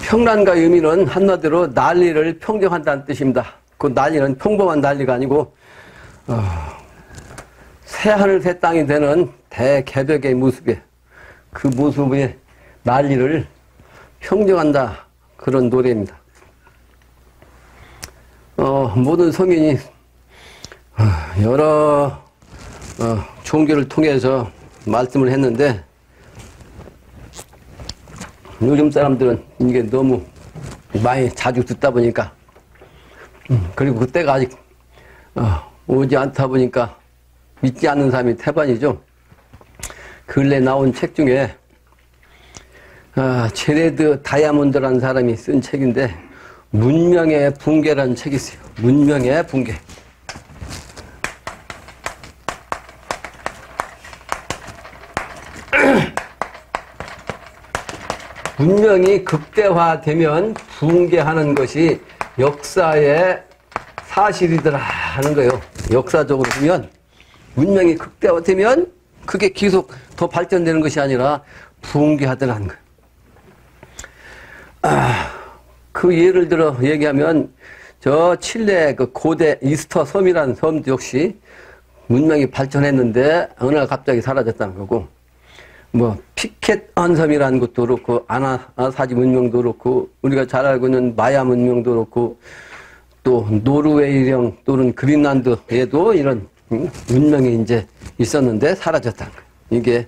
평란가의 의미는 한마디로 난리를 평정한다는 뜻입니다. 그 난리는 평범한 난리가 아니고 새하늘 새 땅이 되는 대개벽의 모습에 그 모습의 난리를 평정한다, 그런 노래입니다. 모든 성인이 여러 종교를 통해서 말씀을 했는데 요즘 사람들은 이게 너무 많이 자주 듣다 보니까 그리고 그때가 아직 오지 않다 보니까 믿지 않는 사람이 태반이죠. 근래 나온 책 중에 제레드 다이아몬드라는 사람이 쓴 책인데 문명의 붕괴라는 책이 있어요. 문명의 붕괴. 문명이 극대화되면 붕괴하는 것이 역사의 사실이더라 하는 거예요. 역사적으로 보면 문명이 극대화되면 그게 계속 더 발전되는 것이 아니라 붕괴하더라는 거예요. 그 예를 들어 얘기하면 저 칠레 그 고대 이스터 섬이라는 섬도 역시 문명이 발전했는데 어느 날 갑자기 사라졌다는 거고, 뭐 피켓 언섬이라는 것도 그렇고 아나사지 문명도 그렇고 우리가 잘 알고 있는 마야 문명도 그렇고 또 노르웨이령 또는 그린란드에도 이런 문명이 이제 있었는데 사라졌다는 거예요. 이게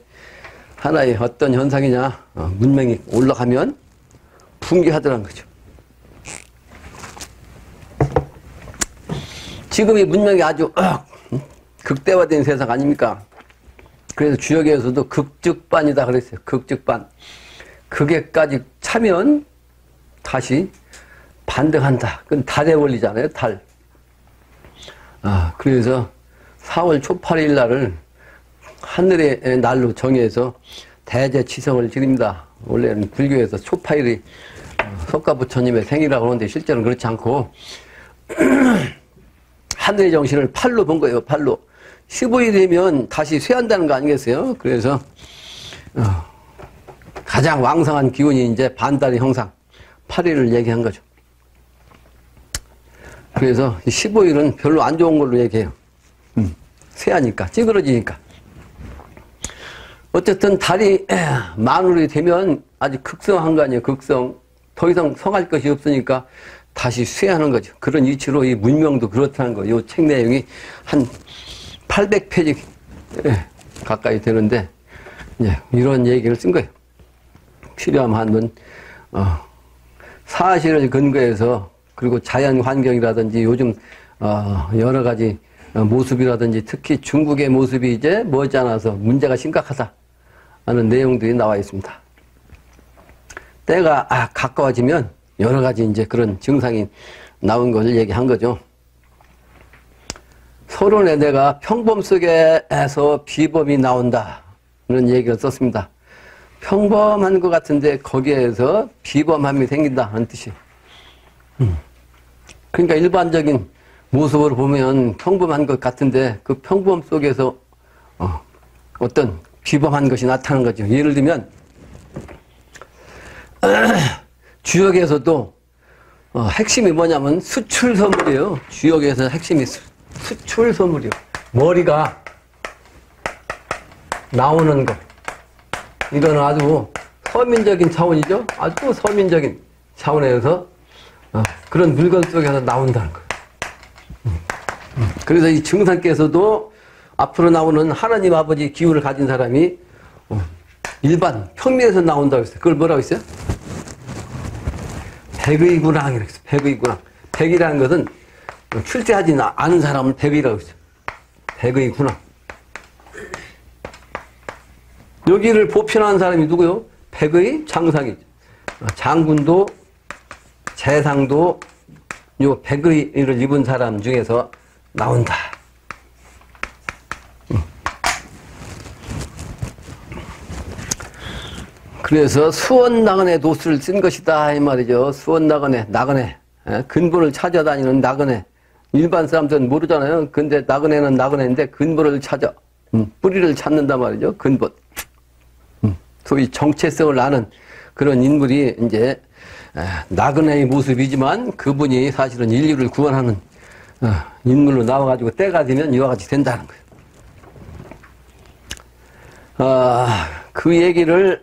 하나의 어떤 현상이냐, 문명이 올라가면 붕괴하더라는 거죠. 지금 이 문명이 아주 극대화된 세상 아닙니까? 그래서 주역에서도 극즉반이다 그랬어요. 극즉반. 극에까지 차면 다시 반등한다. 그건 달의 원리잖아요. 달. 그래서 4월 초 8일 날을 하늘의 날로 정해서 대제치성을 지릅니다. 원래는 불교에서 초8일이 석가부처님의 생일이라고 하는데 실제로는 그렇지 않고 하늘의 정신을 팔로 본 거예요. 팔로. 15일 되면 다시 쇠한다는 거 아니겠어요? 그래서 가장 왕성한 기운이 이제 반달의 형상 8일을 얘기한 거죠. 그래서 15일은 별로 안 좋은 걸로 얘기해요. 쇠하니까, 찌그러지니까. 어쨌든 달이 만월이 되면 아주 극성한 거 아니에요. 극성. 더 이상 성할 것이 없으니까 다시 쇠하는 거죠. 그런 이치로 이 문명도 그렇다는 거예요. 이 책 내용이 한 800페이지 가까이 되는데 이제 이런 얘기를 쓴 거예요. 필요하면 한번 사실을 근거해서 그리고 자연 환경이라든지 요즘 여러 가지 모습이라든지 특히 중국의 모습이 이제 머지않아서 문제가 심각하다 하는 내용들이 나와 있습니다. 때가 가까워지면 여러 가지 이제 그런 증상이 나온 것을 얘기한 거죠. 서론에 내가 평범 속에서 비범이 나온다 는 얘기를 썼습니다. 평범한 것 같은데 거기에서 비범함이 생긴다 하는 뜻이에요. 그러니까 일반적인 모습으로 보면 평범한 것 같은데 그 평범 속에서 어떤 비범한 것이 나타나는 거죠. 예를 들면 주역에서도 핵심이 뭐냐면 수출서물이에요. 주역에서 핵심이 수출서물이요. 머리가 나오는 것. 이거는 아주 서민적인 차원이죠. 아주 서민적인 차원에서 그런 물건 속에서 나온다는 거예요. 그래서 이 증상께서도 앞으로 나오는 하나님 아버지 기운을 가진 사람이 일반 평민에서 나온다고 했어요. 그걸 뭐라고 했어요? 백의군왕 이렇게 했어요. 백의군왕. 백이라는 것은 출세하지 않은 사람은 백의라고 했어요. 백의군왕. 여기를 보편한 사람이 누구요? 백의 장상이죠. 장군도 재상도 요 백의를 입은 사람 중에서 나온다. 그래서 수원나그네 도수를 쓴 것이다 이 말이죠. 수원나그네, 나그네, 근본을 찾아다니는 나그네. 일반 사람들은 모르잖아요. 근데 나그네는 나그네인데 근본을 찾아, 뿌리를 찾는단 말이죠. 근본. 소위 정체성을 아는 그런 인물이 이제 나그네의 모습이지만 그분이 사실은 인류를 구원하는 인물로 나와가지고 때가 되면 이와 같이 된다는 거예요. 그 얘기를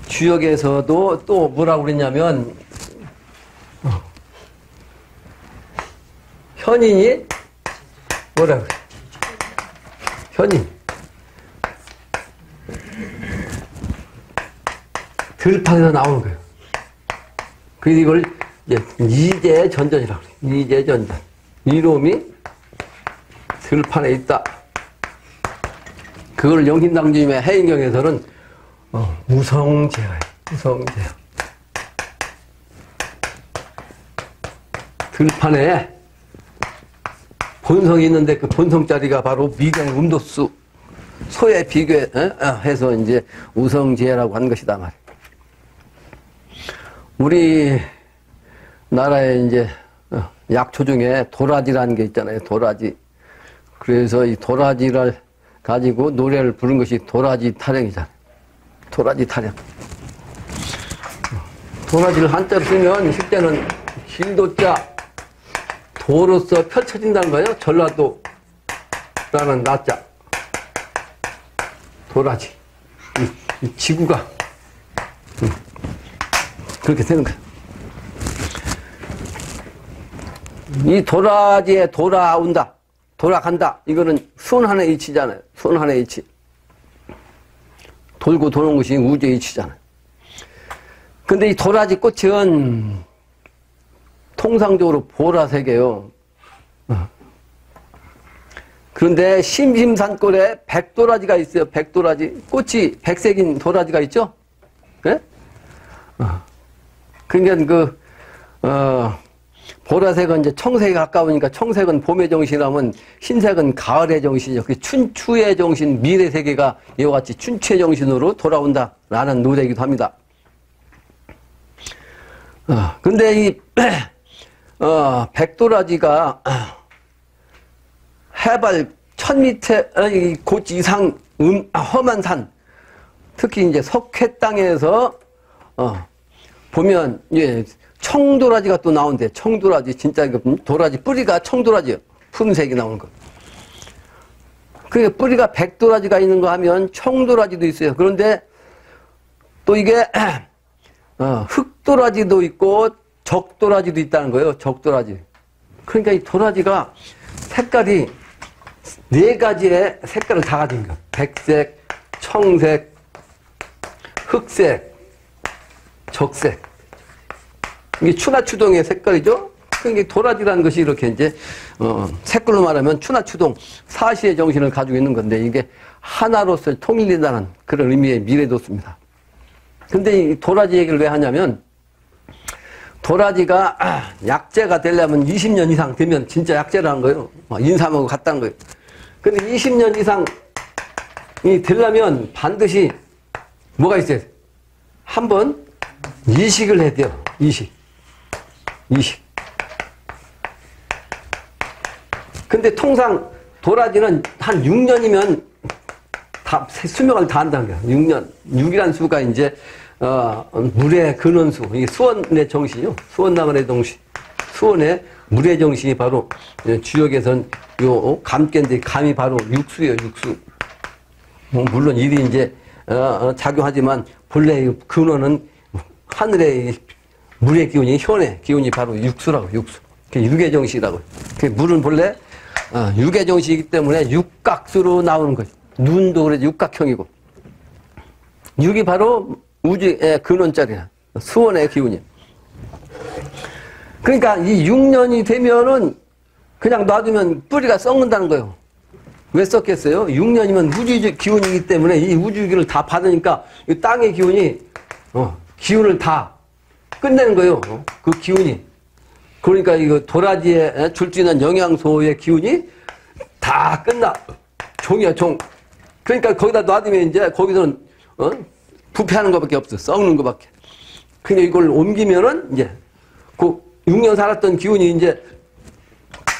주역에서도 또 뭐라고 그랬냐면 현인이 뭐라고 그래? 현인 들판에서 나오는 거예요. 그래서 이걸 이제전전이라고 그래요. 이제전전. 이놈이 들판에 있다. 그걸 영신당주님의 해인경에서는 무성제어예요. 무성제어. 들판에 본성이 있는데 그 본성자리가 바로 미경 음도수 소에 비교해서 이제 우성제라고 한 것이다 말이에요. 우리 나라에 이제 약초 중에 도라지라는 게 있잖아요. 도라지. 그래서 이 도라지를 가지고 노래를 부른 것이 도라지 타령이잖아요. 도라지 타령. 도라지를 한자로 쓰면 실제는 길도자 도로서 펼쳐진다는 거예요. 전라도라는 나자. 도라지. 이 지구가 그렇게 되는 거예요. 이 도라지에 돌아온다, 돌아간다. 이거는 순환의 이치잖아요. 순환의 이치. 돌고 도는 것이 우주의 이치잖아요. 근데 이 도라지 꽃은 통상적으로 보라색이에요. 그런데 심심산골에 백도라지가 있어요. 백도라지. 꽃이 백색인 도라지가 있죠? 예? 그러니까 보라색은 이제 청색에 가까우니까 청색은 봄의 정신이라면 흰색은 가을의 정신이죠. 그 춘추의 정신, 미래 세계가 이와 같이 춘추의 정신으로 돌아온다라는 노래이기도 합니다. 근데 이 백도라지가 해발 1000m 곳 이상 험한 산, 특히 이제 석회 땅에서 보면 예, 청도라지가 또 나온대. 청도라지 진짜 도라지 뿌리가 청도라지예요. 푸른색이 나오는 거. 그게 뿌리가 백도라지가 있는 거 하면 청도라지도 있어요. 그런데 또 이게 흑도라지도 있고 적도라지도 있다는 거예요. 적도라지. 그러니까 이 도라지가 색깔이 4가지의 색깔을 다 가진 거예요. 백색, 청색, 흑색, 적색. 이게 추나추동의 색깔이죠? 그러니까 도라지라는 것이 이렇게 이제, 색깔로 말하면 추나추동, 사시의 정신을 가지고 있는 건데, 이게 하나로서 통일된다는 그런 의미의 미래도수입니다. 근데 이 도라지 얘기를 왜 하냐면, 도라지가 약재가 되려면 20년 이상 되면 진짜 약재라는 거예요. 인삼하고 같다는 거예요. 근데 20년 이상이 되려면 반드시 뭐가 있어야 돼? 한번 이식을 해야 돼요. 이식. 근데 통상 도라지는 한 6년이면 다 수명을 다 한다는 거예요. 6년. 6이라는 수가 이제 물의 근원수. 이게 수원의 정신이요. 수원나물의 정신. 수원의 물의 정신이 바로 주역에선 요 감깨인데 감이 바로 육수예요. 육수. 물론 일이 이제 작용하지만 본래 근원은 하늘의 물의 기운이 현의 기운이 바로 육수라고. 육수. 그게 육의 정신이라고. 그 물은 본래 육의 정신이기 때문에 육각수로 나오는 거죠. 눈도 그래도 육각형이고. 육이 바로 우주의 근원자리야. 수원의 기운이야. 그러니까 이 6년이 되면은 그냥 놔두면 뿌리가 썩는다는 거예요. 왜 썩겠어요? 6년이면 우주 기운이기 때문에 이 우주 기운을 다 받으니까 이 땅의 기운이 기운을 다 끝내는 거예요. 그 기운이. 그러니까 이거 도라지에 줄 수 있는 영양소의 기운이 다 끝나. 종이야, 종. 그러니까 거기다 놔두면 이제 거기서는 부패하는 것밖에 없어. 썩는 것밖에. 그러니까 이걸 옮기면은 이제 그 6년 살았던 기운이 이제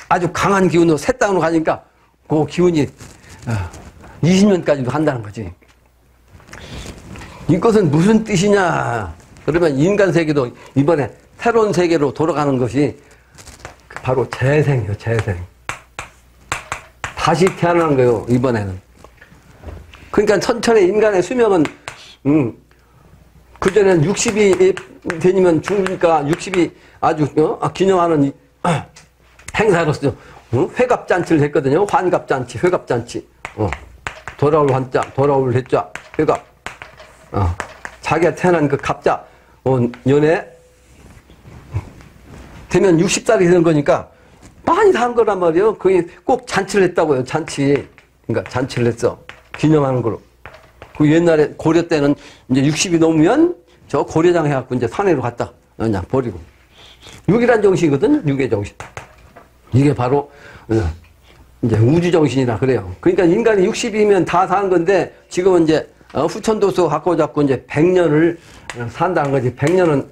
아주 강한 기운으로 새 땅으로 가니까 그 기운이 20년까지도 한다는 거지. 이것은 무슨 뜻이냐? 그러면 인간 세계도 이번에 새로운 세계로 돌아가는 것이 바로 재생이요, 재생. 다시 태어나는 거예요, 이번에는. 그러니까 천천히 인간의 수명은, 그전에는 60이 되면 죽으니까 60이 아주, 기념하는 행사로서, 회갑잔치를 했거든요. 환갑잔치, 회갑잔치. 돌아올 환자, 돌아올 해자, 회갑. 자기가 태어난 그 갑자, 연애, 되면 60살이 되는 거니까 많이 산 거란 말이에요. 그게 꼭 잔치를 했다고요. 잔치. 그러니까 잔치를 했어. 기념하는 거로. 그 옛날에 고려 때는 이제 60이 넘으면 저 고려장 해갖고 이제 산에로 갔다. 그냥 버리고. 육이란 정신이거든. 육의 정신. 이게 바로 이제 우주 정신이라 그래요. 그러니까 인간이 60이면 다 사는 건데 지금은 이제 후천도수 갖고 잡고 이제 100년을 산다는 거지. 100년은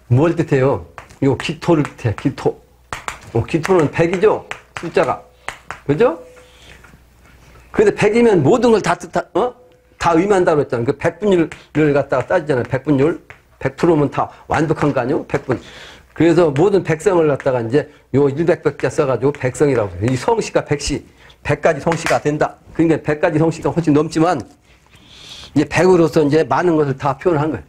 뭘 뜻해요? 요 기토를 뜻해. 기토. 기토는 100이죠. 숫자가. 그죠? 근데 100이면 모든 걸 다 다 의미한다고 했잖아요. 그 100분율을 갖다가 따지잖아요. 100분율. 100%면 다 완벽한 거 아니에요? 100분. 그래서 모든 백성을 갖다가 이제 요 100백자 써가지고 백성이라고 해요. 이 성씨가 100시, 100가지 성씨가 된다. 그러니까 100가지 성씨가 훨씬 넘지만 이제 100으로서 이제 많은 것을 다 표현한 거예요.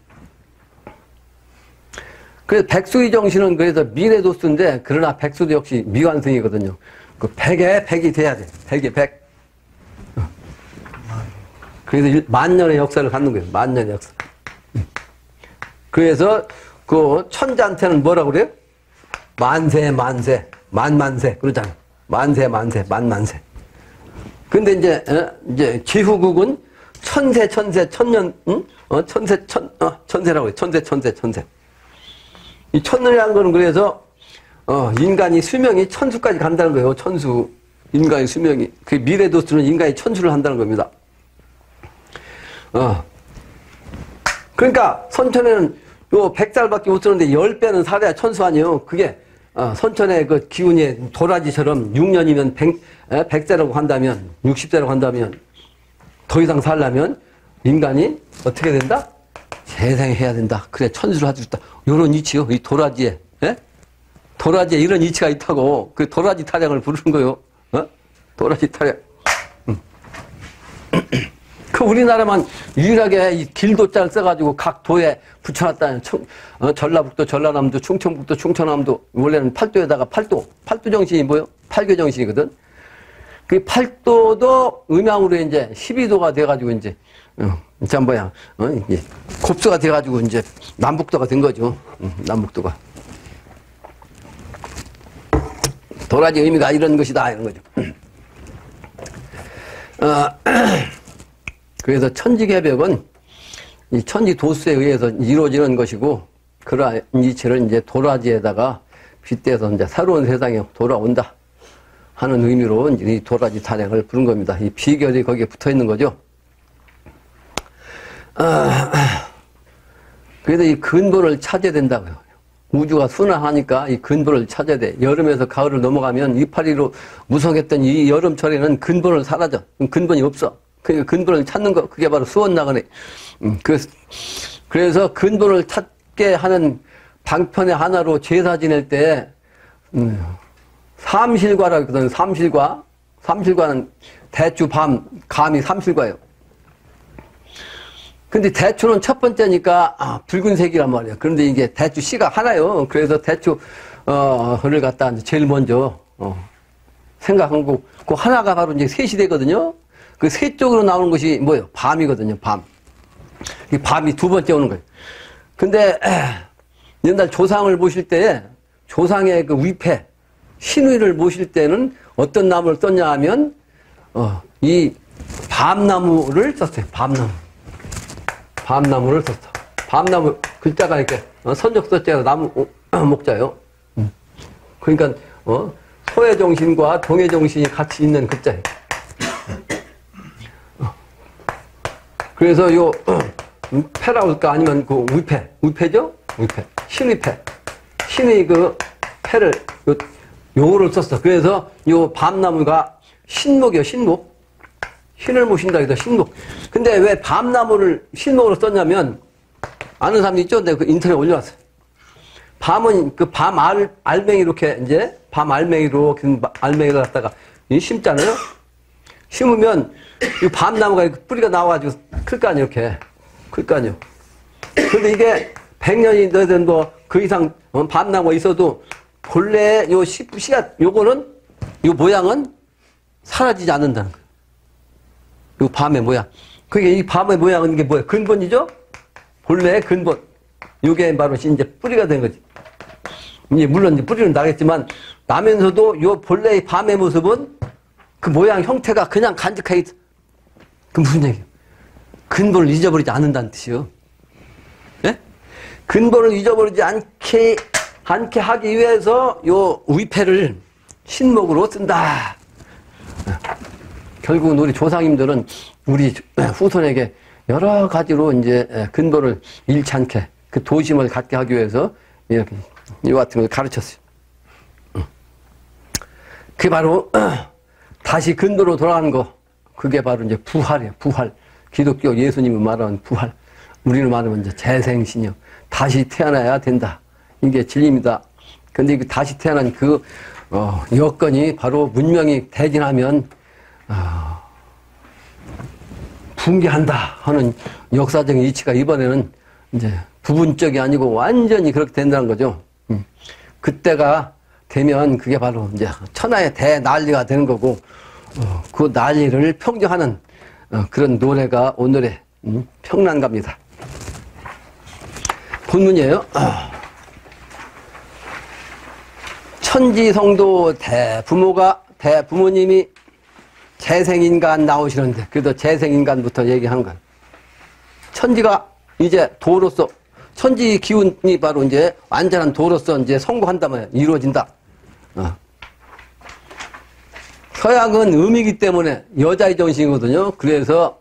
그래서 백수의 정신은 그래서 미래도수인데 그러나 백수도 역시 미완성이거든요. 그 100에 100이 돼야 돼. 100에 100. 그래서 만년의 역사를 갖는 거예요. 만년의 역사. 그래서 그 천자한테는 뭐라고 그래요? 만세, 만세, 만만세. 그러잖아요. 만세, 만세, 만만세. 근데 이제 제후국은 천세, 천세, 천년, 천세, 천세라고 해요. 천세, 천세, 천세. 이 천년이라는 거는 그래서, 인간이 수명이 천수까지 간다는 거예요. 천수. 인간의 수명이. 그 미래도수는 인간이 천수를 한다는 겁니다. 그러니까 선천에는 요 100살밖에 못 쓰는데 10배는 살아야 천수 아니에요. 그게, 선천의 그 기운이 도라지처럼 6년이면 100세라고 한다면, 60세라고 한다면, 더 이상 살려면 인간이 어떻게 된다? 재생해야 된다. 그래, 천수를 할 수 있다. 요런 이치요. 이 도라지에. 예? 도라지에 이런 이치가 있다고. 그 도라지 타령을 부르는 거요. 도라지 타령. 그 우리나라만 유일하게 이 길도자를 써가지고 각 도에 붙여놨다는 전라북도, 전라남도, 충청북도, 충청남도. 원래는 팔도에다가 팔도 정신이 뭐요? 팔교 정신이거든. 그 팔도도 음양으로 이제 12도가 돼가지고 이제, 참 뭐야, 이제 곱수가 돼가지고 이제 남북도가 된 거죠. 남북도가. 도라지 의미가 이런 것이다, 이런 거죠. 그래서 천지개벽은 이 천지도수에 의해서 이루어지는 것이고, 그러한 이치를 이제 도라지에다가 빗대서 이제 새로운 세상에 돌아온다 하는 의미로 이제 이 도라지 탄핵을 부른 겁니다. 이 비결이 거기에 붙어 있는 거죠. 그래서 이 근본을 찾아야 된다고요. 우주가 순환하니까 이 근본을 찾아야 돼. 여름에서 가을을 넘어가면 이파리로 무성했던 이 여름철에는 근본을 사라져. 근본이 없어. 그러니까 근본을 찾는 거, 그게 바로 수원나그네. 그래서 근본을 찾게 하는 방편의 하나로 제사 지낼 때, 삼실과라고 했거든. 삼실과. 삼실과는 대추, 밤, 감이 삼실과예요. 근데 대추는 첫 번째니까, 붉은색이란 말이에요. 그런데 이게 대추 씨가 하나요. 그래서 대추를 갖다 제일 먼저, 생각한 거, 그 하나가 바로 이제 셋이 되거든요. 그 셋 쪽으로 나오는 것이 뭐예요? 밤이거든요, 밤. 이 밤이 두 번째 오는 거예요. 근데, 옛날 조상을 모실 때, 조상의 그 위패, 신위를 모실 때는 어떤 나무를 썼냐 하면, 이 밤나무를 썼어요, 밤나무. 밤나무를 썼어. 밤나무, 글자가 이렇게, 선적서자가 나무, 목자예요. 그러니까, 소의 정신과 동의 정신이 같이 있는 글자예요. 그래서 요, 패라고 할까? 아니면 그 위패. 위패죠? 위패. 신위패. 신의 그 패를, 요거를 썼어. 그래서 요 밤나무가 신목이요, 신목. 신을 모신다 해서 신목. 근데 왜 밤나무를 신목으로 썼냐면, 아는 사람이 있죠? 내가 그 인터넷에 올려놨어요. 밤은 그 알맹이 이렇게 이제 밤 알맹이로 알맹이를 갖다가 심잖아요. 심으면 이 밤나무가 뿌리가 나와가지고 클 거 아니에요, 이렇게. 클 거 아니에요. 근데 이게 100년이 되든 뭐 그 이상 밤나무가 있어도 본래 요 씨앗 요거는 요 모양은 사라지지 않는다는 거예요. 요 밤의 모양. 그게 이 밤의 모양은 이게 뭐야? 근본이죠? 본래의 근본. 요게 바로 이제 뿌리가 된 거지. 이제 물론 이제 뿌리는 나겠지만 나면서도 요 본래의 밤의 모습은 그 모양 형태가 그냥 간직하게 있어. 그 무슨 얘기예요? 근본을 잊어버리지 않는다는 뜻이요. 예? 근본을 잊어버리지 않게 하기 위해서 요 위패를 신목으로 쓴다. 결국은 우리 조상님들은 우리 후손에게 여러 가지로 이제 근본을 잃지 않게 그 도심을 갖게 하기 위해서 이렇게 이와 같은 걸 가르쳤어요. 그게 바로 다시 근본으로 돌아가는 거. 그게 바로 이제 부활이에요. 부활. 기독교 예수님이 말하는 부활. 우리는 말하면 이제 재생신이요. 다시 태어나야 된다. 이게 진리입니다. 근데 그 다시 태어난 그 여건이 바로 문명이 대진하면 붕괴한다 하는 역사적인 이치가 이번에는 이제 부분적이 아니고 완전히 그렇게 된다는 거죠. 그때가 되면 그게 바로 이제 천하의 대난리가 되는 거고 그 난리를 평정하는 그런 노래가 오늘의 평난가입니다. 본문이에요. 천지성도 대부모님이 재생인간 나오시는데 그래도 재생인간부터 얘기하는 거예요. 천지가 이제 도로서 천지 기운이 바로 이제 완전한 도로서 이제 성공한다면 이루어진다. 서양은 음이기 때문에 여자의 정신이거든요. 그래서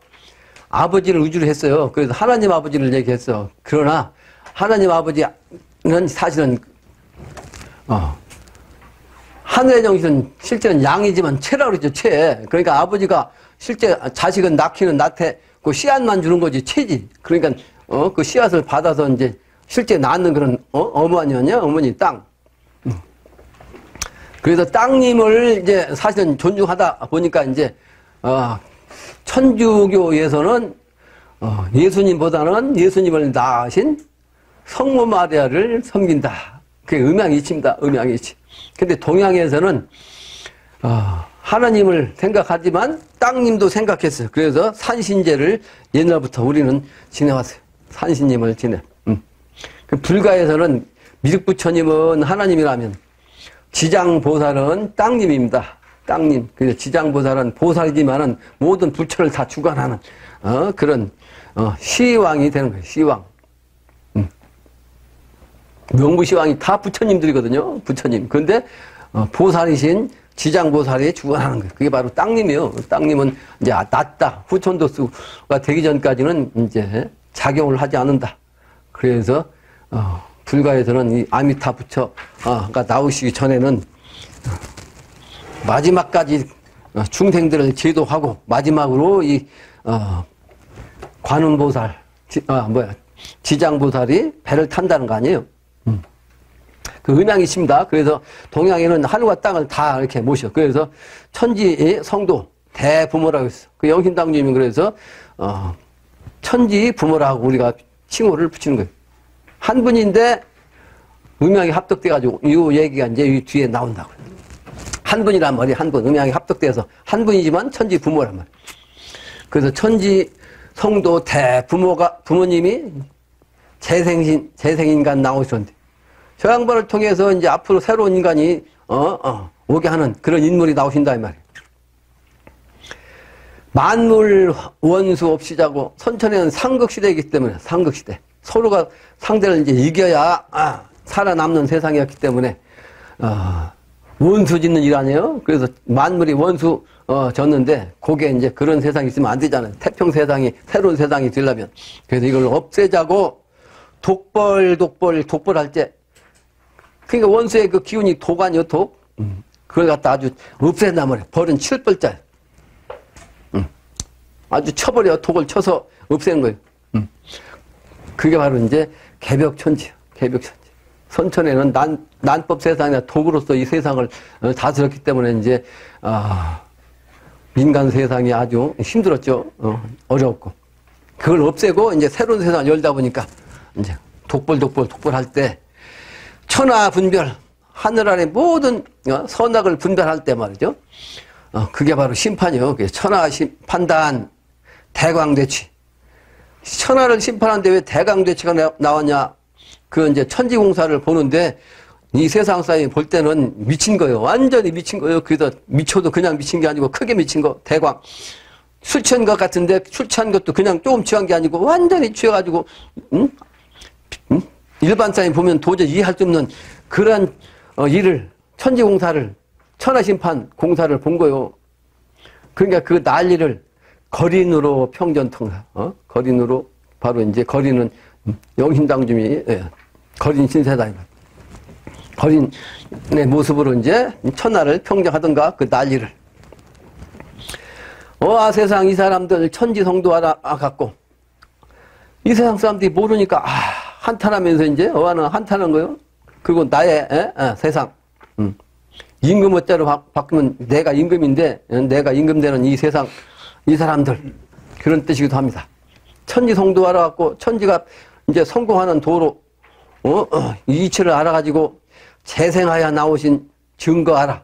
아버지를 의주로 했어요. 그래서 하나님 아버지를 얘기했어. 그러나 하나님 아버지는 사실은 하늘의 정신은 실제는 양이지만 채라고 그러죠. 채. 그러니까 아버지가 실제 자식은 낳기는 낳되 그 씨앗만 주는 거지 채지. 그러니까 그 씨앗을 받아서 이제 실제 낳는 그런 어머니였냐? 어머니 땅. 그래서 땅님을 이제 사실은 존중하다 보니까 이제 천주교에서는 예수님보다는 예수님을 낳으신 성모 마리아를 섬긴다. 그게 음양이치입니다. 음양이치. 근데 동양에서는 하나님을 생각하지만 땅님도 생각했어요. 그래서 산신제를 옛날부터 우리는 지내왔어요. 산신님을 지내. 그 불가에서는 미륵부처님은 하나님이라면 지장보살은 땅님입니다. 땅님. 그래서 지장보살은 보살이지만은 모든 부처를 다 주관하는 그런 시왕이 되는 거예요. 시왕. 명부시왕이 다 부처님들이거든요. 부처님. 그런데 보살이신 지장보살이 주관하는 거예요. 그게 바로 땅님이에요. 땅님은 이제 낫다. 후천도수가 되기 전까지는 이제 작용을 하지 않는다. 그래서 불가에서는 이 아미타 부처가 나오시기 전에는 마지막까지 중생들을 제도하고 마지막으로 이 관음보살, 지장보살이 배를 탄다는 거 아니에요. 그 음양이십니다. 그래서 동양에는 하늘과 땅을 다 이렇게 모셔. 그래서 천지 성도 대부모라고 했어. 그 영신당주님이 그래서 천지 부모라고 우리가 칭호를 붙이는 거예요. 한 분인데 음양이 합덕돼가지고 이 얘기가 이제 이 뒤에 나온다고. 한 분이란 말이에요. 한 분. 음양이 합덕돼서 한 분이지만 천지 부모란 말이에요. 그래서 천지 성도 부모님이 재생인간 나오셨는데 저 양반을 통해서 이제 앞으로 새로운 인간이 오게 하는 그런 인물이 나오신다 이 말이에요. 만물 원수 없이 자고 선천에는 상극시대이기 때문에 상극시대 서로가 상대를 이제 이겨야 살아남는 세상이었기 때문에 원수 짓는 일 아니에요. 그래서 만물이 원수 졌는데 그게 이제 그런 세상이 있으면 안 되잖아요. 태평 세상이 새로운 세상이 되려면 그래서 이걸 없애자고 독벌할 때 그러니까 원수의 그 기운이 독 아니요 독. 그걸 갖다 아주 없앤단 말이에요. 벌은 7벌짜리. 아주 쳐버려. 독을 쳐서 없애는 거예요. 그게 바로 이제 개벽천지예요. 개벽천지. 선천에는 난법 세상이나 독으로서 이 세상을 다스렸기 때문에 이제 인간 세상이 아주 힘들었죠. 어려웠고. 그걸 없애고 이제 새로운 세상을 열다 보니까 이제 독불할 때 천하 분별, 하늘 아래 모든 선악을 분별할 때 말이죠. 그게 바로 심판이요. 천하 판단, 대광대치. 천하를 심판하는데 왜 대강대치가 나왔냐? 그 이제 천지공사를 보는데 이 세상 사람이 볼 때는 미친 거예요. 완전히 미친 거예요. 그래서 미쳐도 그냥 미친 게 아니고 크게 미친 거. 대광. 술 취한 것 같은데 술 취한 것도 그냥 조금 취한 게 아니고 완전히 취해가지고 일반 사람이 보면 도저히 이해할 수 없는 그런 일을 천지공사를 천하심판 공사를 본 거예요. 그러니까 그 난리를 거린으로 평전통사. 거린으로 바로 이제 거린은 영신당중이 거린 신세다. 거린의 모습으로 이제 천하를 평정하던가 그 난리를. 세상 이 사람들 천지성도 알아갖고 이 세상 사람들이 모르니까 한탄하면서 이제 어하는 한탄한 거예요. 그리고 나의 세상 임금 어짜로 바꾸면 내가 임금인데 내가 임금되는 이 세상 이 사람들 그런 뜻이기도 합니다. 천지성도 알아갖고 천지가 이제 성공하는 도로 이 이치를 알아가지고 재생하여 나오신 증거 알아.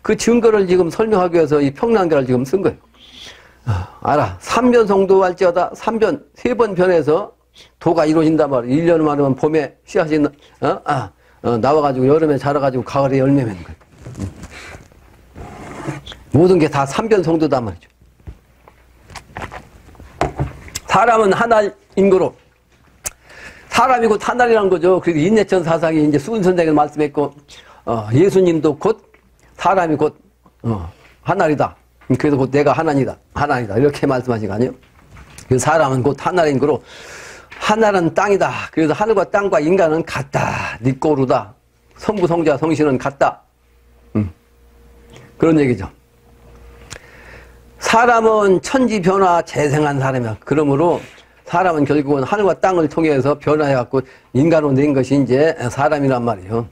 그 증거를 지금 설명하기 위해서 이 평난가를 지금 쓴 거예요. 알아. 삼변성도 할지어다. 삼변, 세 번 변해서 도가 이루어진단 말이에요. 1년 만이면 봄에 씨앗이 나와가지고 여름에 자라가지고 가을에 열매 맺는 거예요. 모든 게 다 삼변성도단 말이죠. 사람은 하나인 거로 사람이고 하나라는 거죠. 그리고 인내천 사상이 이제 수은 선생님 말씀했고 예수님도 곧 사람이 곧 하나이다. 그래서 곧 내가 하나니다. 이렇게 말씀하신 거 아니에요? 그 사람은 곧 하나인 거로 하나는 땅이다. 그래서 하늘과 땅과 인간은 같다. 니꼬루다. 성부, 성자, 성신은 같다. 그런 얘기죠. 사람은 천지 변화 재생한 사람이야. 그러므로 사람은 결국은 하늘과 땅을 통해서 변화해갖고 인간으로 낸 것이 이제 사람이란 말이에요.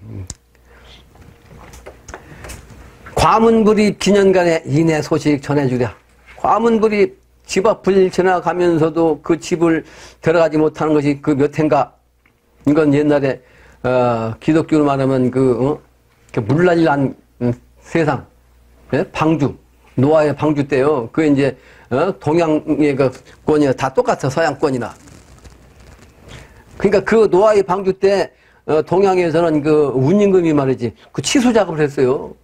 과문불입 기년간에 인해 소식 전해주랴. 과문불입 집 앞을 지나가면서도 그 집을 들어가지 못하는 것이 그 몇 해인가. 이건 옛날에 기독교로 말하면 물난리난 세상, 방주, 노아의 방주 때요. 그 이제 동양의 그 권이 다 똑같아. 서양권이나. 그러니까 그 노아의 방주 때 동양에서는 그 운임금이 말이지 그 치수 작업을 했어요.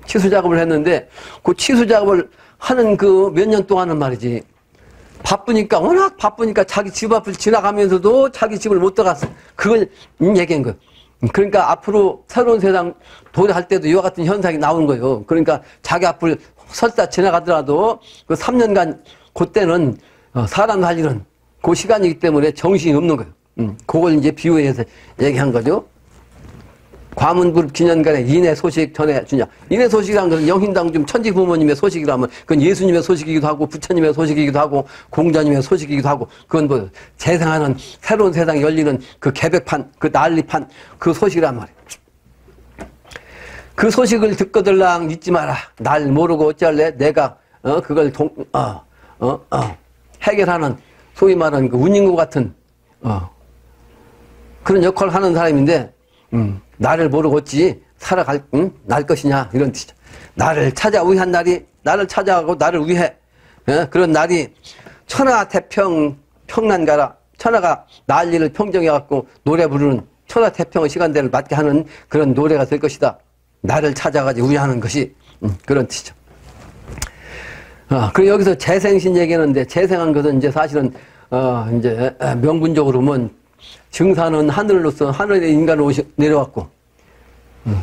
치수 작업을 했는데 그 치수 작업을 하는 그 몇 년 동안은 말이지 바쁘니까 워낙 바쁘니까 자기 집 앞을 지나가면서도 자기 집을 못 들어갔어. 그걸 얘기한 거예요. 그러니까 앞으로 새로운 세상 도래할 때도 이와 같은 현상이 나오는 거예요. 그러니까 자기 앞을 설사 지나가더라도 그 3년간 그때는 사람 할 일은 그 시간이기 때문에 정신이 없는 거예요. 그걸 이제 비유해서 얘기한 거죠. 과문불 기년간에 인해 소식 전해주냐. 인해 소식이란 것은 영신당중 천지 부모님의 소식이라면 그건 예수님의 소식이기도 하고 부처님의 소식이기도 하고 공자님의 소식이기도 하고 그건 뭐 재생하는 새로운 세상이 열리는 그 개벽판 그 난리판 그 소식이란 말이에요. 그 소식을 듣거들랑 잊지 마라. 날 모르고 어찌할래? 내가 그걸 해결하는 소위 말하는 그 운인구 같은 그런 역할을 하는 사람인데 나를 모르고 어찌 날 것이냐 이런 뜻이죠. 나를 찾아 위한 날이 나를 찾아가고 나를 위해 그런 날이 천하태평 평난가라. 천하가 난리를 평정해갖고 노래 부르는 천하태평의 시간대를 맞게 하는 그런 노래가 될 것이다. 나를 찾아가지고 위하는 것이 그런 뜻이죠. 그리고 여기서 재생신 얘기하는데 재생한 것은 이제 사실은 이제 명분적으로 보면 증산은 하늘로서 하늘에 인간으로 내려왔고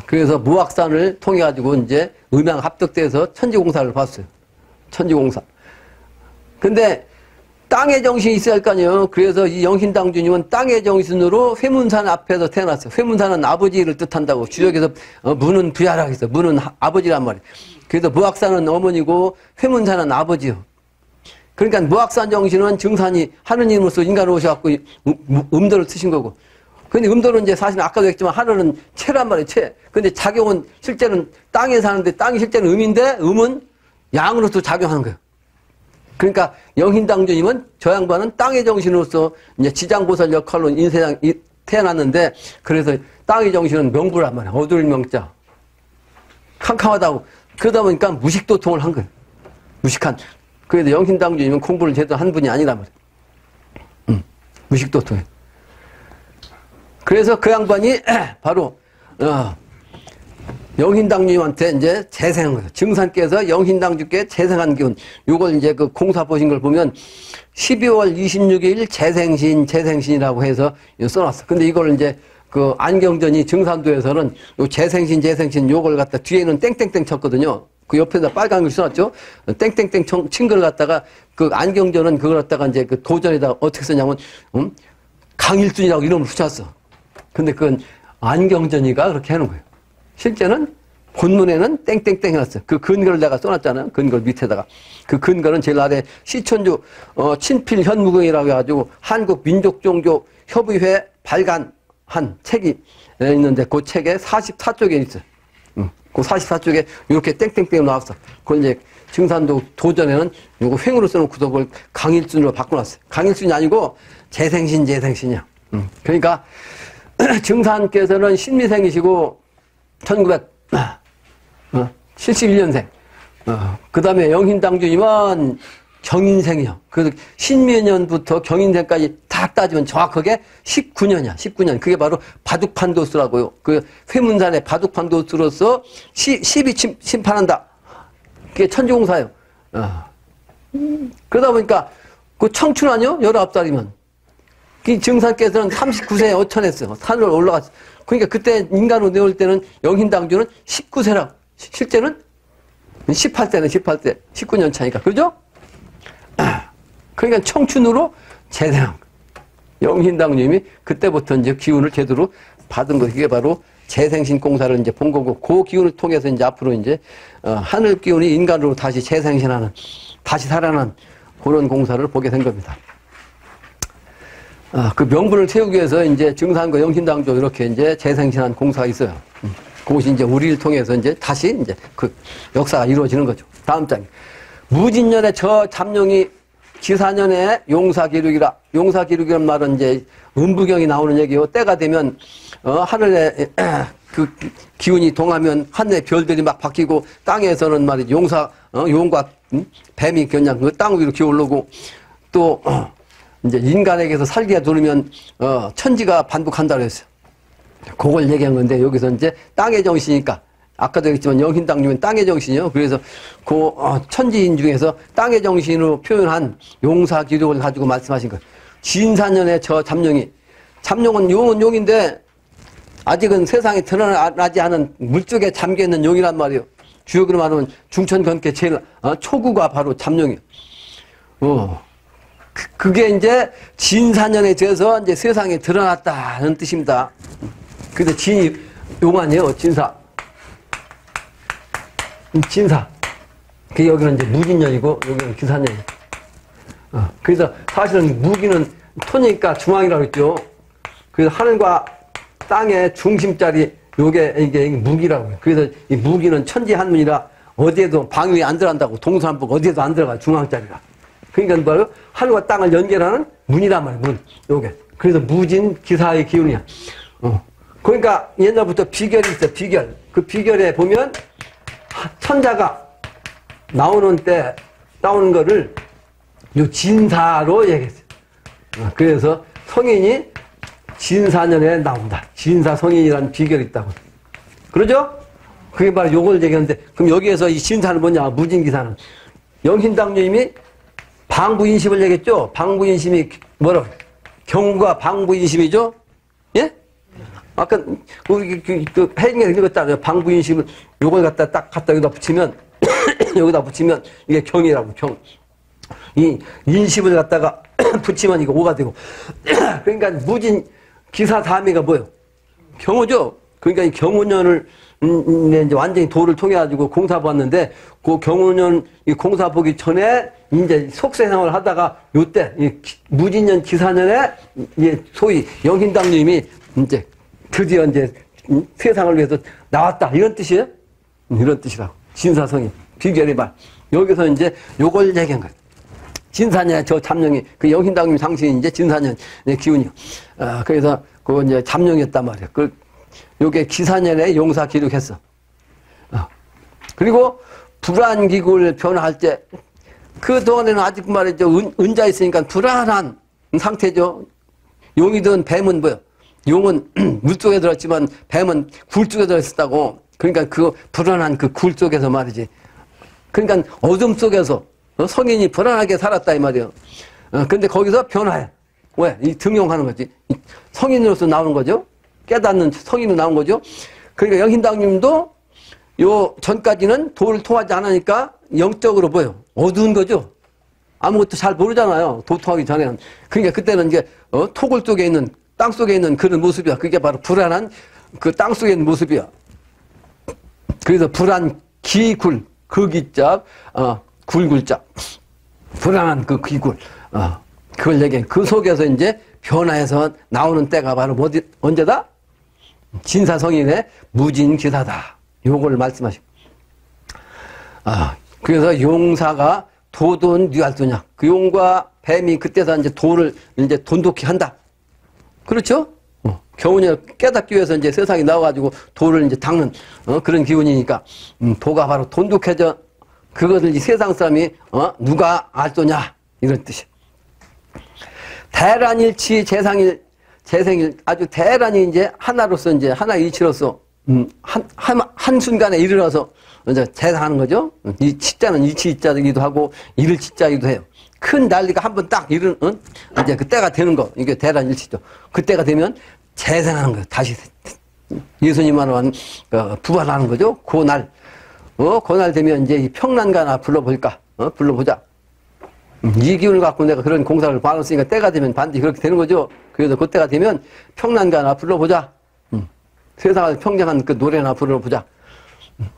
그래서 무악산을 통해 가지고 이제 음양 합덕돼서 천지공사를 봤어요. 천지공사. 근데 땅의 정신이 있어야 할 거 아니에요. 그래서 이 영신당 주님은 땅의 정신으로 회문산 앞에서 태어났어요. 회문산은 아버지를 뜻한다고. 주역에서 문은 부야라고 했어. 문은 아버지란 말이에요. 그래서 무학산은 어머니고 회문산은 아버지요. 그러니까 무학산 정신은 증산이 하느님으로서 인간으로 오셔갖고 음도를 쓰신 거고. 근데 음도는 이제 사실 아까도 했지만 하늘은 체란 말이에요. 체. 근데 작용은 실제는 땅에 사는데 땅이 실제는 음인데 음은 양으로서 작용하는 거예요. 그러니까 영신당주님은 저 양반은 땅의 정신으로서 이제 지장보살 역할로 인세상 태어났는데 그래서 땅의 정신은 명부란 말이야. 어두울 명자. 캄캄하다고. 그러다 보니까 무식도통을 한 거예요. 무식한. 그래도 영신당주님은 공부를 제대로 한 분이 아니란 말이에요. 무식도통해. 그래서 그 양반이 바로 영신당주님한테 이제 재생한 거예요. 증산께서 영신당주께 재생한 기운. 요걸 이제 그 공사 보신 걸 보면 12월 26일 재생신이라고 해서 써놨어. 근데 이걸 이제 그 안경전이 증산도에서는 요 재생신 요걸 갖다 뒤에는 땡땡땡 쳤거든요. 그 옆에다 빨간 글 써놨죠. 땡땡땡 친 걸 갖다가 그 안경전은 그걸 갖다가 이제 그 도전에다가 어떻게 쓰냐면 강일순이라고 이름을 붙였어. 근데 그건 안경전이가 그렇게 하는 거예요. 실제는 본문에는 땡땡땡 해놨어요. 그 근거를 내가 써놨잖아요. 근거 밑에다가. 그 근거는 제일 아래 시천주 친필 현무경이라고 해가지고 한국민족종교협의회 발간한 책이 있는데 그 책에 44쪽에 있어요. 그 44쪽에 이렇게 땡땡땡 나왔어. 그걸 이제 증산도 도전에는 이거 횡으로 써놓고서 그걸 강일순으로 바꿔놨어요. 강일순이 아니고 재생신이야. 그러니까 증산께서는 신미생이시고 1971년생. 그 다음에 영신당주님은 경인생이요. 그래서 신미년부터 경인생까지 딱 따지면 정확하게 19년이야. 19년. 그게 바로 바둑판도수라고요. 그 회문산의 바둑판도수로서 시비 심판한다. 그게 천지공사예요. 그러다 보니까 그 청춘 아니요? 19살이면. 이 증산께서는 39세에 어천했어요. 산을 올라갔어. 그러니까 그때 인간으로 내올 때는 영신당주는 19세라고. 실제는 18세네, 18세. 19년 차니까. 그죠? 그러니까 청춘으로 재생한 거예요. 영신당님이 그때부터 이제 기운을 제대로 받은 거. 이게 바로 재생신 공사를 이제 본 거고, 그 기운을 통해서 이제 앞으로 이제, 하늘 기운이 인간으로 다시 재생신하는, 다시 살아난 그런 공사를 보게 된 겁니다. 그 명분을 세우기 위해서 이제 증산과 영신당조 이렇게 이제 재생신한 공사가 있어요. 그것이 이제 우리를 통해서 이제 다시 이제 그 역사가 이루어지는 거죠. 다음 장에. 무진년에 저 잠룡이 기사년에 용사기륙이라. 용사기륙이란 말은 이제 음부경이 나오는 얘기요. 때가 되면, 하늘에 그 기운이 동하면 하늘에 별들이 막 바뀌고 땅에서는 말이죠. 용과 뱀이 그냥 그 땅 위로 기어오르고 또, 이제 인간에게서 살기가 누르면 천지가 반복한다고 했어요. 그걸 얘기한 건데 여기서 이제 땅의 정신이니까 아까도 얘기했지만 영신당님은 땅의 정신이요. 그래서 그 천지인 중에서 땅의 정신으로 표현한 용사기록을 가지고 말씀하신 거예요. 진사년에 저 잠룡이. 잠룡은 용은 용인데 아직은 세상에 드러나지 않은 물속에 잠겨있는 용이란 말이에요. 주역으로 말하면 중천건께 제일 초구가 바로 잠룡이에요. 그게 이제 진사년에 돼서 이제 세상에 드러났다는 뜻입니다. 근데 진이 용 아니에요, 진사. 진사. 그 여기는 이제 무진년이고 여기는 기사년이에요. 그래서 사실은 무기는 토니까 중앙이라고 했죠. 그래서 하늘과 땅의 중심자리 이게 무기라고 해요. 그래서 이 무기는 천지한문이라 어디에도 방위에 안 들어간다고. 동서남북 어디에도 안 들어가. 중앙자리라. 그러니까 바로 하늘과 땅을 연결하는 문이란 말이에요. 문. 요게. 그래서 무진 기사의 기운이야. 그러니까 옛날부터 비결이 있어. 비결. 그 비결에 보면 천자가 나오는 거를 요 진사로 얘기했어요. 그래서 성인이 진사년에 나온다. 진사 성인이라는 비결이 있다고. 그러죠? 그게 바로 요걸 얘기하는데, 그럼 여기에서 이 진사는 뭐냐? 무진기사는. 영신당님이 방부인심을 얘기했죠? 방부인심이 뭐라고? 경과 방부인심이죠? 예? 아까 우리 그 해경에 읽었잖아요. 방부인심을 요걸 갖다 딱 갖다 여기다 붙이면 여기다 붙이면 이게 경이라고. 경. 이 인십을 갖다가 붙이면 이거 오가 되고. 그러니까 무진 기사다미가 뭐예요? 경호죠. 그러니까 이 경호년을 이제 완전히 도를 통해 가지고 공사 보았는데 그 경호년 이 공사 보기 전에 이제 속세 생활을 하다가 요때 이 무진년 기사년에 이 소위 영신당님이 이제 드디어 이제 세상을 위해서 나왔다 이런 뜻이에요. 이런 뜻이라고. 진사성인 비결의 말. 여기서 이제 요걸 얘기한 거예요. 진사년 저 잠룡이 그 영신당님 당신이 이제 진사년의 기운이요. 그래서 그거 이제 잠룡이었단 말이에요. 그 요게 기사년에 용사 기록했어. 그리고 불안기굴 변화할 때 그동안에는 아직 말이죠. 은자 있으니까 불안한 상태죠. 용이든 뱀은 뭐요? 용은 물속에 들었지만 뱀은 굴 속에 들어있었다고. 그러니까 그 불안한 그 굴 속에서 말이지. 그러니까 어둠 속에서 성인이 불안하게 살았다 이 말이에요. 근데 거기서 변화해. 왜? 이 등용하는 거지. 성인으로서 나오는 거죠. 깨닫는 성인으로 나온 거죠. 그러니까 영신당님도 요 전까지는 도를 통하지 않으니까 영적으로 보여. 어두운 거죠. 아무것도 잘 모르잖아요. 도 통하기 전에는. 그러니까 그때는 이제 토굴 속에 있는 땅 속에 있는 그런 모습이야. 그게 바로 불안한 그 땅 속에 있는 모습이야. 그래서 불안 기굴 그 기자 굴굴자 불안한 그 기굴 그걸 얘기해. 그 속에서 이제 변화해서 나오는 때가 바로 뭐지? 언제다? 진사성인의 무진기사다. 요걸 말씀하시고. 그래서 용사가 도돈 뉘알도냐. 그 용과 뱀이 그때서 이제 도를 이제 돈독히 한다. 그렇죠? 경운을 깨닫기 위해서 이제 세상에 나와가지고 도를 이제 닦는 그런 기운이니까 도가 바로 돈독해져. 그것을 이 세상 사람이 누가 알도냐 이런 뜻이. 대란일치 재상일 재생일 아주 대란이 이제 하나로서 이제 하나의 일치로서 한 순간에 이르러서 이제 재상하는 거죠. 이 치자는 일치자이기도 하고 이를 치자이기도 해요. 큰 난리가 한번 딱 이제 그 때가 되는 거 이게 대란일치죠. 그 때가 되면 재생하는 거예요. 다시 예수님만은 부활하는 거죠. 그날 그날 되면 이제 이 평난가나 불러볼까 불러보자. 이 기운을 갖고 내가 그런 공사를 받았으니까 때가 되면 반드시 그렇게 되는 거죠. 그래서 그때가 되면 평난가나 불러보자. 세상을 평정한 그 노래나 불러보자.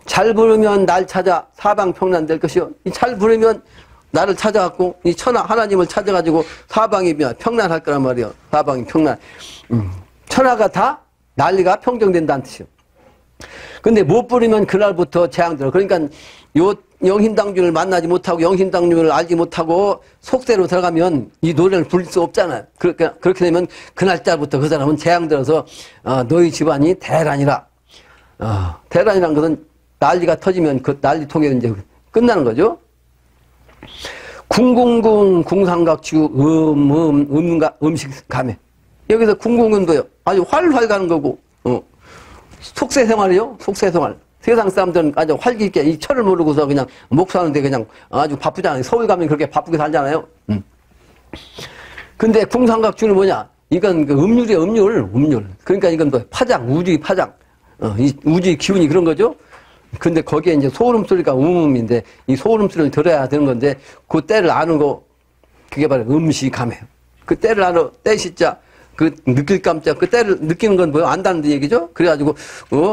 잘 부르면 날 찾아 사방평난 될 것이요. 이 잘 부르면 나를 찾아갖고 이 천하 하나님을 찾아가지고 사방이 평난할 거란 말이요. 사방이 평난. 천하가 다 난리가 평정된다는 뜻이요. 근데 못 부르면 그날부터 재앙들어. 그러니까 요 영신당주를 만나지 못하고 영신당주를 알지 못하고 속세로 들어가면 이 노래를 부를 수 없잖아요. 그렇게 되면 그 날짜부터 그 사람은 재앙들어서 너희 집안이 대란이라. 대란이란 것은 난리가 터지면 그 난리 통해 이제 끝나는 거죠. 궁궁궁 궁상각취우 음식감에 여기서 궁궁은 뭐예요? 아주 활활 가는 거고 속세 생활이요. 속세 생활. 세상 사람들은 아주 활기있게 이 철을 모르고서 그냥 목사하는데 그냥 아주 바쁘잖아요. 서울 가면 그렇게 바쁘게 살잖아요. 근데 궁상각취는 뭐냐? 이건 그 음률이에요. 음률. 그러니까 이건 뭐 파장, 우주의 파장. 이 우주의 기운이 그런 거죠. 근데 거기에 이제 소름소리가 음음인데 이 소름소리를 들어야 되는 건데 그 때를 아는 거 그게 바로 음시감이에요. 그 때를 아는 때시자 그 느낄 감자 그 때를 느끼는 건 뭐예요? 안다는 얘기죠. 그래가지고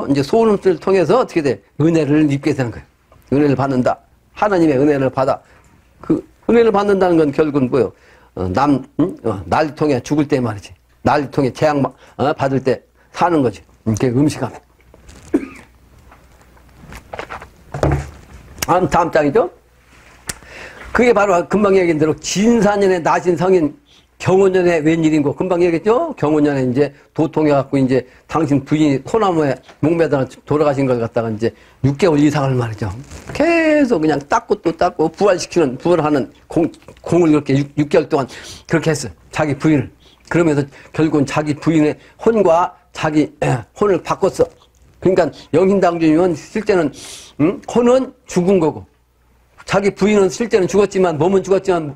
이제 소름소리를 통해서 어떻게 돼? 은혜를 입게 되는 거예요. 은혜를 받는다. 하나님의 은혜를 받아. 그 은혜를 받는다는 건 결국은 뭐예요? 날 통해 죽을 때 말이지. 날 통해 재앙 받을 때 사는 거지. 그게 음식감. 다음 장이죠. 그게 바로 금방 얘기한 대로 진사년의 나신 성인 경호년의 웬일인고 금방 얘기했죠. 경호년에 이제 도통해갖고 이제 당신 부인이 소나무에 목매달아 돌아가신 걸 갖다가 이제 6개월 이상을 말이죠. 계속 그냥 닦고 또 닦고 부활하는 공을 이렇게 6개월 동안 그렇게 했어요. 자기 부인을. 그러면서 결국은 자기 부인의 혼과 자기 혼을 바꿨어. 그러니까 영신당주님은 실제는 혼은 죽은 거고 자기 부인은 실제는 죽었지만 몸은 죽었지만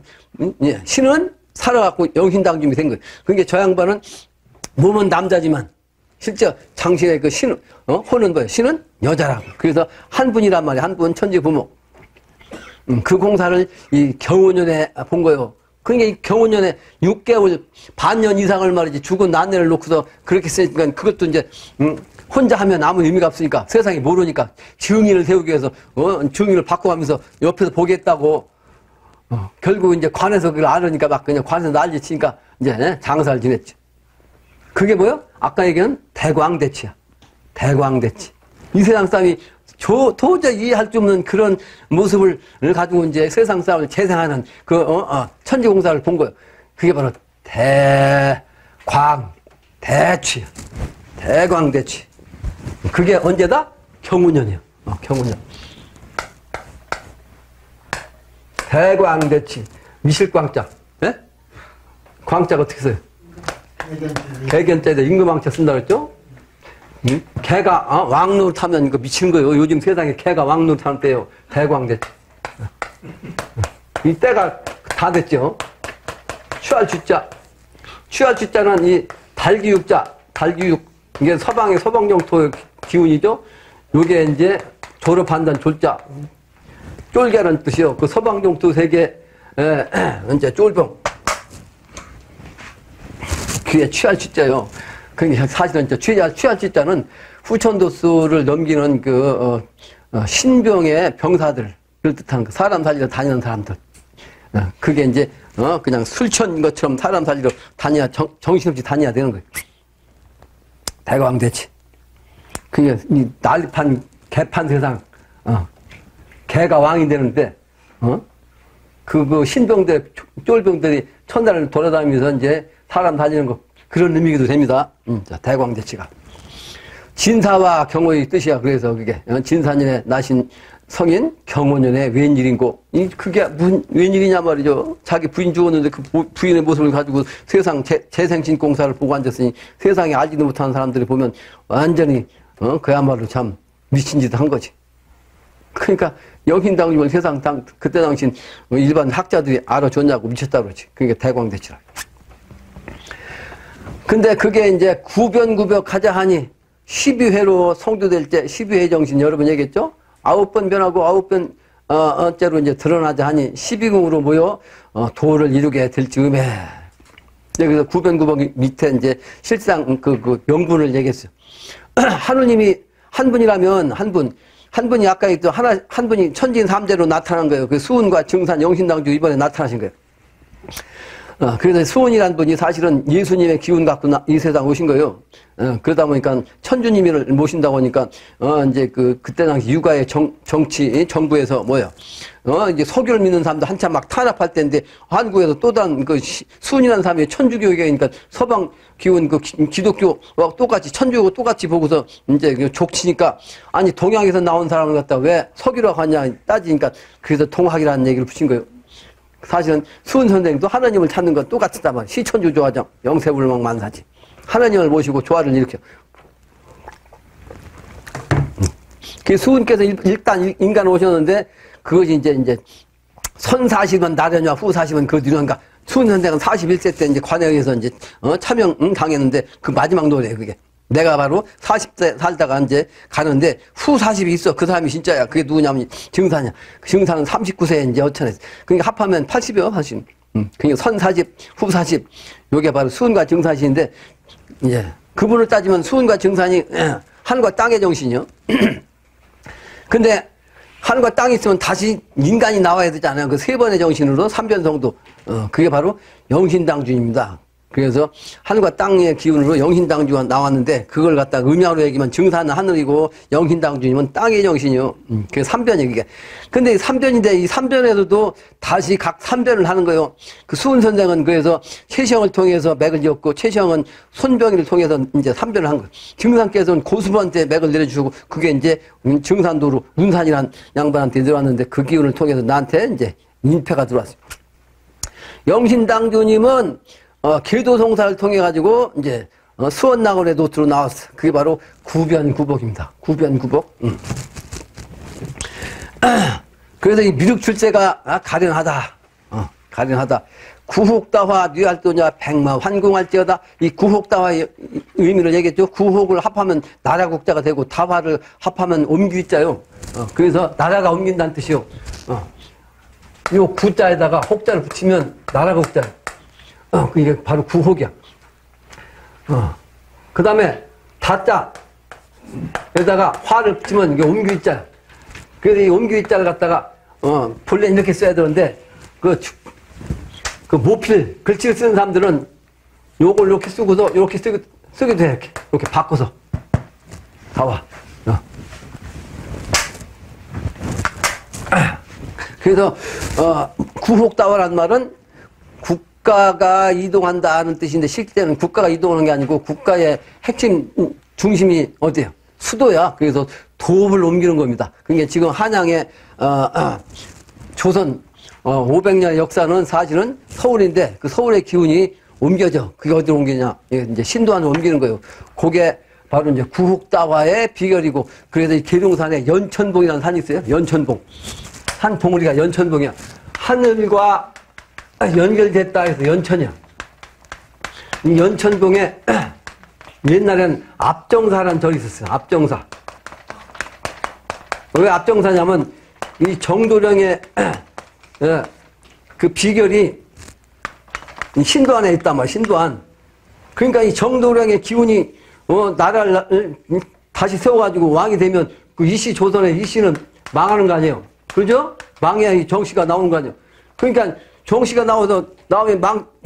신은 살아갖고 영신당주님이 된 거예요. 그러니까 저 양반은 몸은 남자지만 실제 당신의 그 혼은 뭐예요? 신은 여자라고. 그래서 한 분이란 말이에요. 한 분 천지부모. 그 공사를 이 경호년에 본 거예요. 그러니까 이 경호년에 6개월, 반년 이상을 말이지 죽은 아내를 놓고서 그렇게 쓰니까 그것도 이제, 혼자 하면 아무 의미가 없으니까 세상에 모르니까 증인을 세우기 위해서, 증인을 바꿔가면서 옆에서 보겠다고, 결국 이제 관에서 그걸 알으니까 막 그냥 관에서 난리 치니까 이제 장사를 지냈지. 그게 뭐요? 아까 얘기한 대광대치야. 대광대치. 이 세상 사람이 도저히 이해할 수 없는 그런 모습을 가지고 이제 세상 사람을 재생하는 천지공사를 본 거예요. 그게 바로 대광대치. 대광대치. 그게 언제다? 경운년이에요. 경운년. 대광대치. 미실광자. 예? 광자가 어떻게 써요? 개견자에다 임금왕자 쓴다고 했죠? 개가 왕노를 타면 이거 미치는 거예요. 요즘 세상에 개가 왕노를 타는 때예요. 대광대치. 이 때가 다 됐죠. 취할주자. 취할주자는 이 달기육자. 달기육. 이게 서방의 서방정토의 기운이죠. 요게 이제 졸업한다는 졸자. 쫄개라는 뜻이요. 그 서방정토 세계 이제 쫄병. 그게 취할주자요. 그게 사실은 취할주자는 후천도수를 넘기는 신병의 병사들을 뜻하는 거. 사람 살리러 다니는 사람들. 그게 이제 그냥 술천 것처럼 사람 살리러 정신없이 다녀야 되는 거예요. 대광대치. 그게 이 난립한 개판 세상. 개가 왕이 되는데 그 신병들 쫄병들이 천달을 돌아다니면서 이제 사람 다니는 거 그런 의미기도 됩니다. 자, 대광대치가 진사와 경호의 뜻이야. 그래서 그게 진사년에 나신 성인 경호년에 웬일인고 그게 무슨 웬일이냐 말이죠. 자기 부인 죽었는데 그 부인의 모습을 가지고 세상 재생신공사를 보고 앉았으니 세상에 알지도 못하는 사람들이 보면 완전히 그야말로 참 미친 짓을 한 거지. 그러니까 영신당중을 세상 그때 당시 일반 학자들이 알아줬냐고 미쳤다 그러지. 그게 대광대치라. 근데 그게 이제 구변구벽 하자 하니 12회로 성도될 때 12회 정신 여러 번 얘기했죠? 9번 변하고 9번 째로 이제 드러나자 하니 12궁으로 모여 도를 이루게 될 즈음에 여기서 구변구벽 밑에 이제 실상 그 명분을 얘기했어요. 하느님이 한 분이라면 한 분이 아까 얘기했던 한 분이 천진 삼재로 나타난 거예요. 그 수은과 증산 영신당주 이번에 나타나신 거예요. 그래서 수은이라는 분이 사실은 예수님의 기운 갖고 이 세상 오신 거예요. 그러다 보니까 천주님을 모신다고 하니까, 이제 그때 당시 육아의 정부에서 이제 석유를 믿는 사람도 한참 막 탄압할 때인데, 한국에서 또 다른 수은이라는 사람이 천주교계니까 서방 기운 기독교와 똑같이, 천주교 똑같이 보고서 이제 족치니까, 아니, 동양에서 나온 사람을 갖다 왜 석유라고 하냐 따지니까, 그래서 동학이라는 얘기를 붙인 거예요. 사실은 수은 선생님도 하나님을 찾는 건 똑같다 말. 시천주 조화정 영세불망 만사지. 하나님을 모시고 조화를 일으켜. 그 수은께서 일단 인간 오셨는데 그것이 이제 선 40은 나련과 후 40은 그 뒤런가. 수은 선생은 41세 때 이제 관역에서 이제 차명 당했는데 그 마지막 노래 그게. 내가 바로 40세 살다가 이제 가는데 후 40이 있어. 그 사람이 진짜야. 그게 누구냐면 증사냐. 증사는 39세에 이제 어천했어. 그러니까 합하면 80이요, 사실. 그러니까 선 40, 후 40. 요게 바로 수은과 증사신인데, 이제 그분을 따지면 수은과 증산이 하늘과 땅의 정신이요. 근데 하늘과 땅이 있으면 다시 인간이 나와야 되잖아요. 그 세 번의 정신으로 삼변성도. 그게 바로 영신당주입니다. 그래서 하늘과 땅의 기운으로 영신당주가 나왔는데 그걸 갖다 음양으로 얘기하면 증사는 하늘이고 영신당주님은 땅의 정신이요. 그게 삼변이 그게. 근데 이 삼변인데 이 삼변에서도 다시 각 삼변을 하는 거예요. 그 수은 선생은 그래서 최시영을 통해서 맥을 지었고 최시영은 손병이를 통해서 이제 삼변을 한 거예요. 증산께서는 고수부한테 맥을 내려주고 그게 이제 증산도로 운산이란 양반한테 들어왔는데 그 기운을 통해서 나한테 이제 인패가 들어왔어요. 영신당주님은 계도송사를 통해 가지고 이제 수원나골의 노트로 나왔어. 그게 바로 구변구복입니다. 구변구복. 그래서 이 미륵출세가 가련하다. 가련하다. 구혹다화 뉘할도냐 백마 환궁할지어다. 이 구혹다화의 의미를 얘기했죠. 구혹을 합하면 나라국자가 되고 다화를 합하면 옮기자요. 그래서 나라가 옮긴다는 뜻이요. 요 구자에다가 혹자를 붙이면 나라가 혹자야. 이게 바로 구혹이야. 그 다음에 다자 여기다가 화를 붙이면 이게 옴규자야. 그래서 이 옴규자를 갖다가 본래 이렇게 써야 되는데 그 모필 글씨를 쓰는 사람들은 요걸 이렇게 쓰고서 이렇게 쓰기도 돼. 이렇게 바꿔서 다 와. 그래서 구혹다화라는 말은 국가가 이동한다는 뜻인데 실제는 국가가 이동하는 게 아니고 국가의 핵심 중심이 어디예요? 수도야. 그래서 도읍을 옮기는 겁니다. 그러니까 지금 한양의 조선 500년 역사는 사실은 서울인데 그 서울의 기운이 옮겨져. 그게 어디로 옮기냐? 이제 신도안으로 옮기는 거예요. 그게 바로 이제 구혹다화의 비결이고, 그래서 이 계룡산에 연천봉이라는 산이 있어요. 연천봉. 한 봉우리가 연천봉이야. 하늘과 연결됐다 해서 연천이야. 이 연천봉에 옛날엔 압정사라는 절이 있었어요. 압정사. 왜 압정사냐면 이 정도령의 그 비결이 신도안에 있단 말이야. 신도안. 그러니까 이 정도령의 기운이 나라를 다시 세워가지고 왕이 되면 그 이씨 조선의 이씨는 망하는 거 아니에요. 그죠? 망해야 이 정씨가 나오는 거 아니에요. 그러니까 정씨가 나오면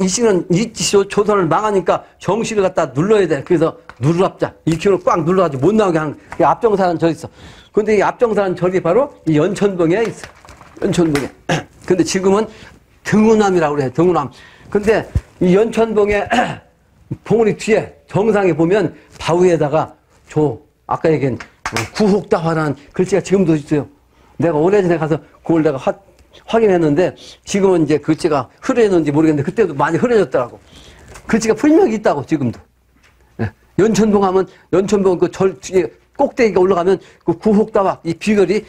이씨는 이씨 조선을 망하니까 정씨를 갖다 눌러야 돼. 그래서 누르랍자. 이 기운을 꽉 눌러가지고 못 나오게 하는 압정사라는 절이 있어. 근데 이 압정사라는 절이 바로 이 연천봉에 있어. 연천봉에. 근데 지금은 등운암이라고 그래. 등운암. 근데 이 연천봉에 봉우리 뒤에 정상에 보면 바위에다가 아까 얘기한 구혹다화라는 글씨가 지금도 있어요. 내가 오래전에 가서 그걸 내가 확인했는데 지금은 이제 글씨가 흐려졌는지 모르겠는데 그때도 많이 흐려졌더라고. 글씨가 분명히 있다고 지금도. 연천봉 하면 연천봉 그 절 뒤에 꼭대기가 올라가면 그 구혹다화 이 비결이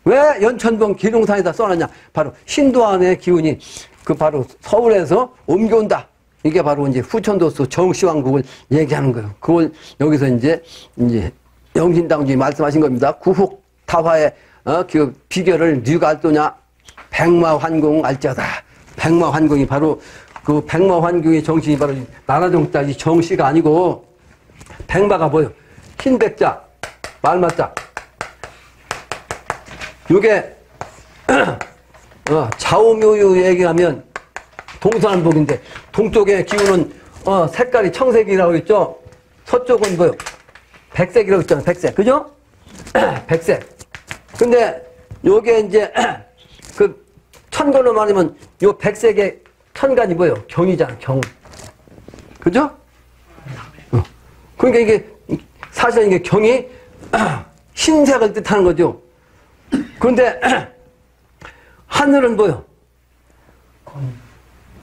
왜 연천봉 계룡산에다 써놨냐? 바로 신도안의 기운이 그 바로 서울에서 옮겨온다. 이게 바로 이제 후천도수 정시왕국을 얘기하는 거예요. 그걸 여기서 이제 영신당주이 말씀하신 겁니다. 구혹다화의 그 비결을 누가 알도냐? 백마환공 알자다. 백마환공이 바로 그 백마환공의 정신이 바로 나라정자 이 정시가 아니고 백마가 뭐예요? 흰백자, 말마자. 요게 좌우묘유 얘기하면 동서남북인데 동쪽의 기운은 색깔이 청색이라고 했죠. 서쪽은 뭐요? 백색이라고 했잖아요. 백색. 그죠? 백색. 근데 요게 이제 그 천걸로 말하면 요 백색의 천간이 뭐예요? 경이잖아. 경. 그죠? 그러니까 이게 사실은 이게 경이 흰색을 뜻하는 거죠. 그런데 하늘은 뭐요?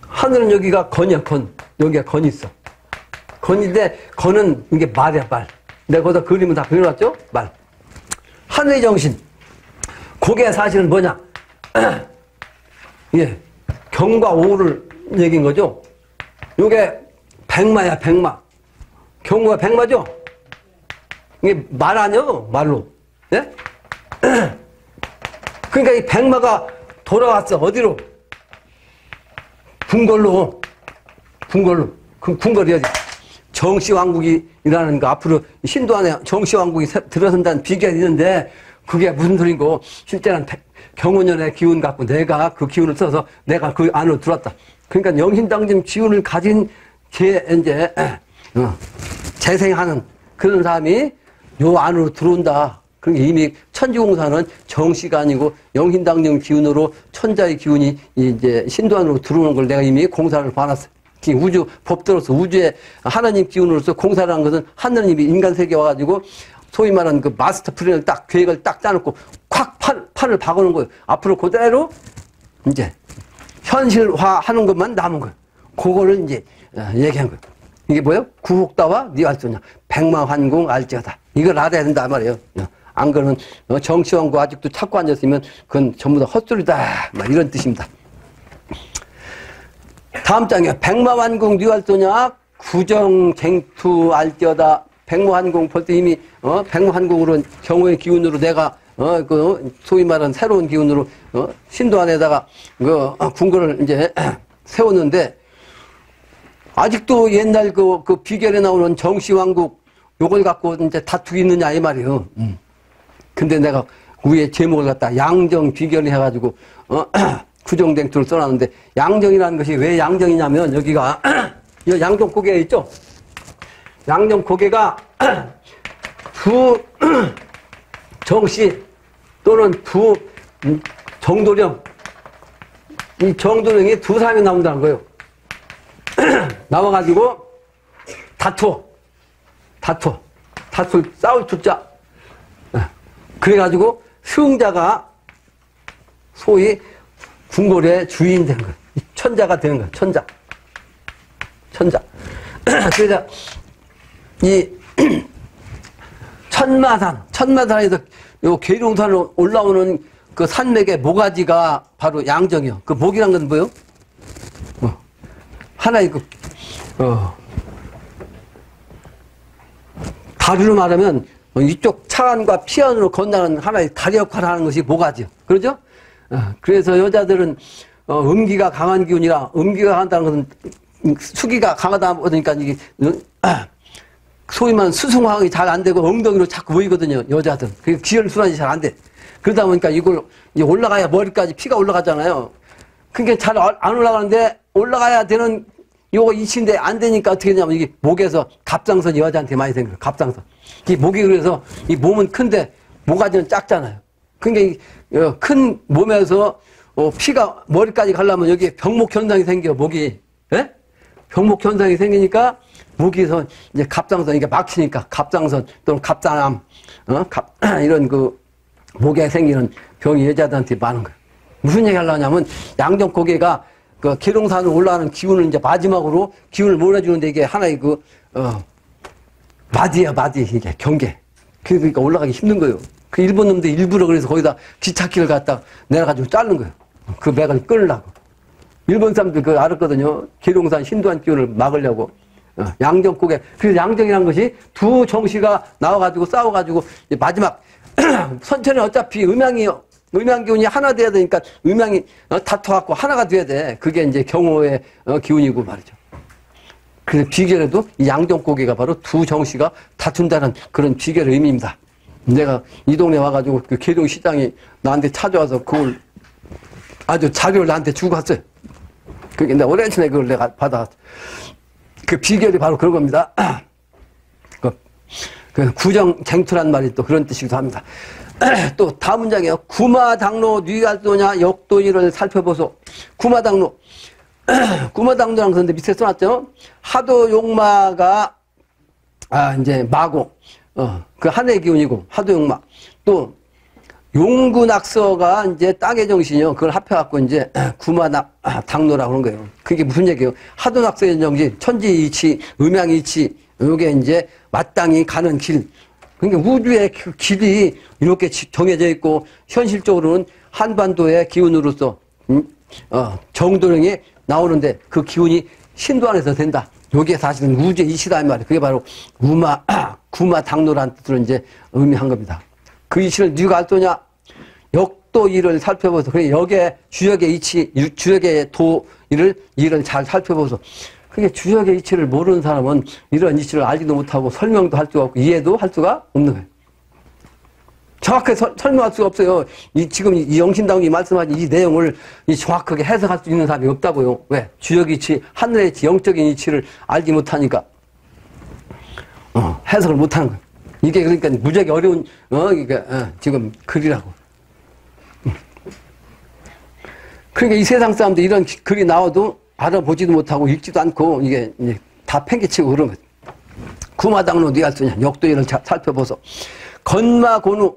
하늘은 여기가 건이야, 건. 여기가 건이 있어. 건인데, 건은 이게 말이야, 말. 내가 거기다 그림을 다 그려놨죠? 말. 하늘의 정신. 그게 사실은 뭐냐? 예. 경과 오를 얘기인 거죠? 요게 백마야, 백마. 경과 백마죠? 이게 말 아니요? 말로. 예? 그러니까 이 백마가 돌아왔어. 어디로? 궁궐로. 궁궐로. 그럼 궁궐이 어디? 정시왕국이라는 거 앞으로 신도안에 정시왕국이 들어선다는 비결이 있는데 그게 무슨 소리고 실제는 경호년의 기운 갖고 내가 그 기운을 써서 내가 그 안으로 들어왔다. 그러니까 영신당심 기운을 가진 이제 재생하는 그런 사람이 요 안으로 들어온다. 그러니까 이미 천지공사는 정시가 아니고 영신당정 기운으로 천자의 기운이 이제 신도안으로 들어오는 걸 내가 이미 공사를 봐놨어. 우주 법대로서 우주의 하나님 기운으로서 공사라는 것은 하나님이 인간 세계에 와가지고 소위 말하는 그 마스터 플랜을 딱 계획을 딱 짜놓고 콱 판을 박아놓은 거예요. 앞으로 그대로 이제 현실화하는 것만 남은 거예요. 그거를 이제 얘기한 거예요. 이게 뭐예요? 구혹다와 니 알소냐? 백마환공 알지어다. 이걸 알아야 된다 말이에요. 안 그러면 정치왕국 아직도 찾고 앉았으면 그건 전부 다 헛소리다. 막 이런 뜻입니다. 다음 장에 백마환공 니 알소냐? 구정쟁투 알지어다. 백마환공 벌써 이미 백마환공으로 경호의 기운으로 내가 소위 말하는 새로운 기운으로, 신도 안에다가, 궁궐을 이제 세웠는데, 아직도 옛날 그 비결에 나오는 정시왕국, 요걸 갖고 이제 다투기 있느냐, 이 말이에요. 근데 내가 위에 제목을 갖다 양정 비결을 해가지고, 구정댕투를 써놨는데, 양정이라는 것이 왜 양정이냐면, 여기가, 이 양정 고개 있죠? 양정 고개가 두 정시 또는 두 정도령, 이 정도령이 두 사람이 나온다는 거예요. 나와가지고 다투, 싸울 투자. 그래가지고 승자가 소위 궁궐의 주인 된 거예요. 천자가 되는 거예요. 천자. 그래서 이 천마산에서 요 계룡산으로 올라오는 그 산맥의 모가지가 바로 양정이요. 그 목이란 건 뭐요? 하나의 다리로 말하면 이쪽 차안과 피안으로 건너는 하나의 다리 역할을 하는 것이 모가지요. 그러죠? 그래서 여자들은 음기가 강한 기운이라, 음기가 강하다는 것은 수기가 강하다 보니까 이게 소위 말하는 수승화학이 잘 안 되고 엉덩이로 자꾸 모이거든요, 여자들. 그래서 기혈순환이 잘 안 돼. 그러다 보니까 이걸 이제 올라가야 머리까지 피가 올라가잖아요. 그게 잘 안 올라가는데 올라가야 되는 요거 이치인데 안 되니까 어떻게 되냐면 이게 목에서 갑상선이 여자한테 많이 생겨요. 갑상선. 이 목이 그래서 이 몸은 큰데 모가지는 작잖아요. 그러니까 큰 몸에서 피가 머리까지 가려면 여기에 병목 현상이 생겨, 목이. 예? 병목 현상이 생기니까 목에서 이제 갑상선, 이게 막히니까 갑상선 또는 갑상암, 이런 그 목에 생기는 병이 여자들한테 많은 거예요. 무슨 얘기 하려고 하냐면 양정 고개가 그 계룡산으로 올라가는 기운을 이제 마지막으로 기운을 몰아주는데 이게 하나의 마디야, 이게 경계. 그러니까 올라가기 힘든 거예요. 그 일본 놈들 일부러 그래서 거기다 기찻길을 갖다 내려가지고 자른 거예요. 그 맥을 끊으려고. 일본 사람들 그거 알았거든요. 계룡산 신도한 기운을 막으려고. 양정 고개. 그래서 양정이라는 것이 두 정시가 나와가지고 싸워가지고 마지막 선천은 어차피 음양 기운이 하나 돼야 되니까 음양이 다퉈갖고 하나가 돼야 돼. 그게 이제 경호의 기운이고 말이죠. 그래서 비결에도 이 양정 고개가 바로 두 정시가 다툰다는 그런 비결의 의미입니다. 내가 이 동네 와가지고 그 계룡시장이 나한테 찾아와서 그걸 아주 자료를 나한테 주고 갔어요. 그게 내가 오래전에 그걸 내가 받아갔어. 그 비결이 바로 그런 겁니다. 그 구정쟁투란 말이 또 그런 뜻이기도 합니다. 또 다음 문장이에요. 구마당로 뉘갈도냐 역도일을 살펴보소. 구마당로. 구마당로랑 그런데 밑에 써놨죠. 하도용마가 이제 마고 그 하늘의 기운이고 하도용마. 또 용군악서가 이제 땅의 정신이요. 그걸 합해갖고 이제 구마당로라고 그런 거예요. 그게 무슨 얘기예요? 하도낙서의 정신, 천지이치, 음양이치, 요게 이제 마땅히 가는 길. 그러니까 우주의 그 길이 이렇게 정해져 있고 현실적으로는 한반도의 기운으로서 정도령이 나오는데 그 기운이 신도 안에서 된다. 요게 사실은 우주의 이치다 이 말이에요. 그게 바로 구마당로라는 뜻으로 이제 의미한 겁니다. 그 이치를 누가 알 거냐? 역도일을 살펴보소. 그래 역의 주역의 이치, 주역의 일을 잘 살펴보소. 그게 주역의 이치를 모르는 사람은 이런 이치를 알지도 못하고 설명도 할 수가 없고 이해도 할 수가 없는 거예요. 정확하게 설명할 수가 없어요. 지금 이 영신당이 말씀하신 이 내용을 정확하게 해석할 수 있는 사람이 없다고요. 왜? 주역의 이치, 하늘의 이치, 영적인 이치를 알지 못하니까 해석을 못하는 거예요. 이게 그러니까 무지하게 어려운 이게 지금 글이라고. 그러니까 이 세상 사람들 이런 글이 나와도 알아보지도 못하고 읽지도 않고 이게 다 팽개치고 그런 거죠. 구마당로 뉘갈도냐 역도일을 살펴보소. 건마곤우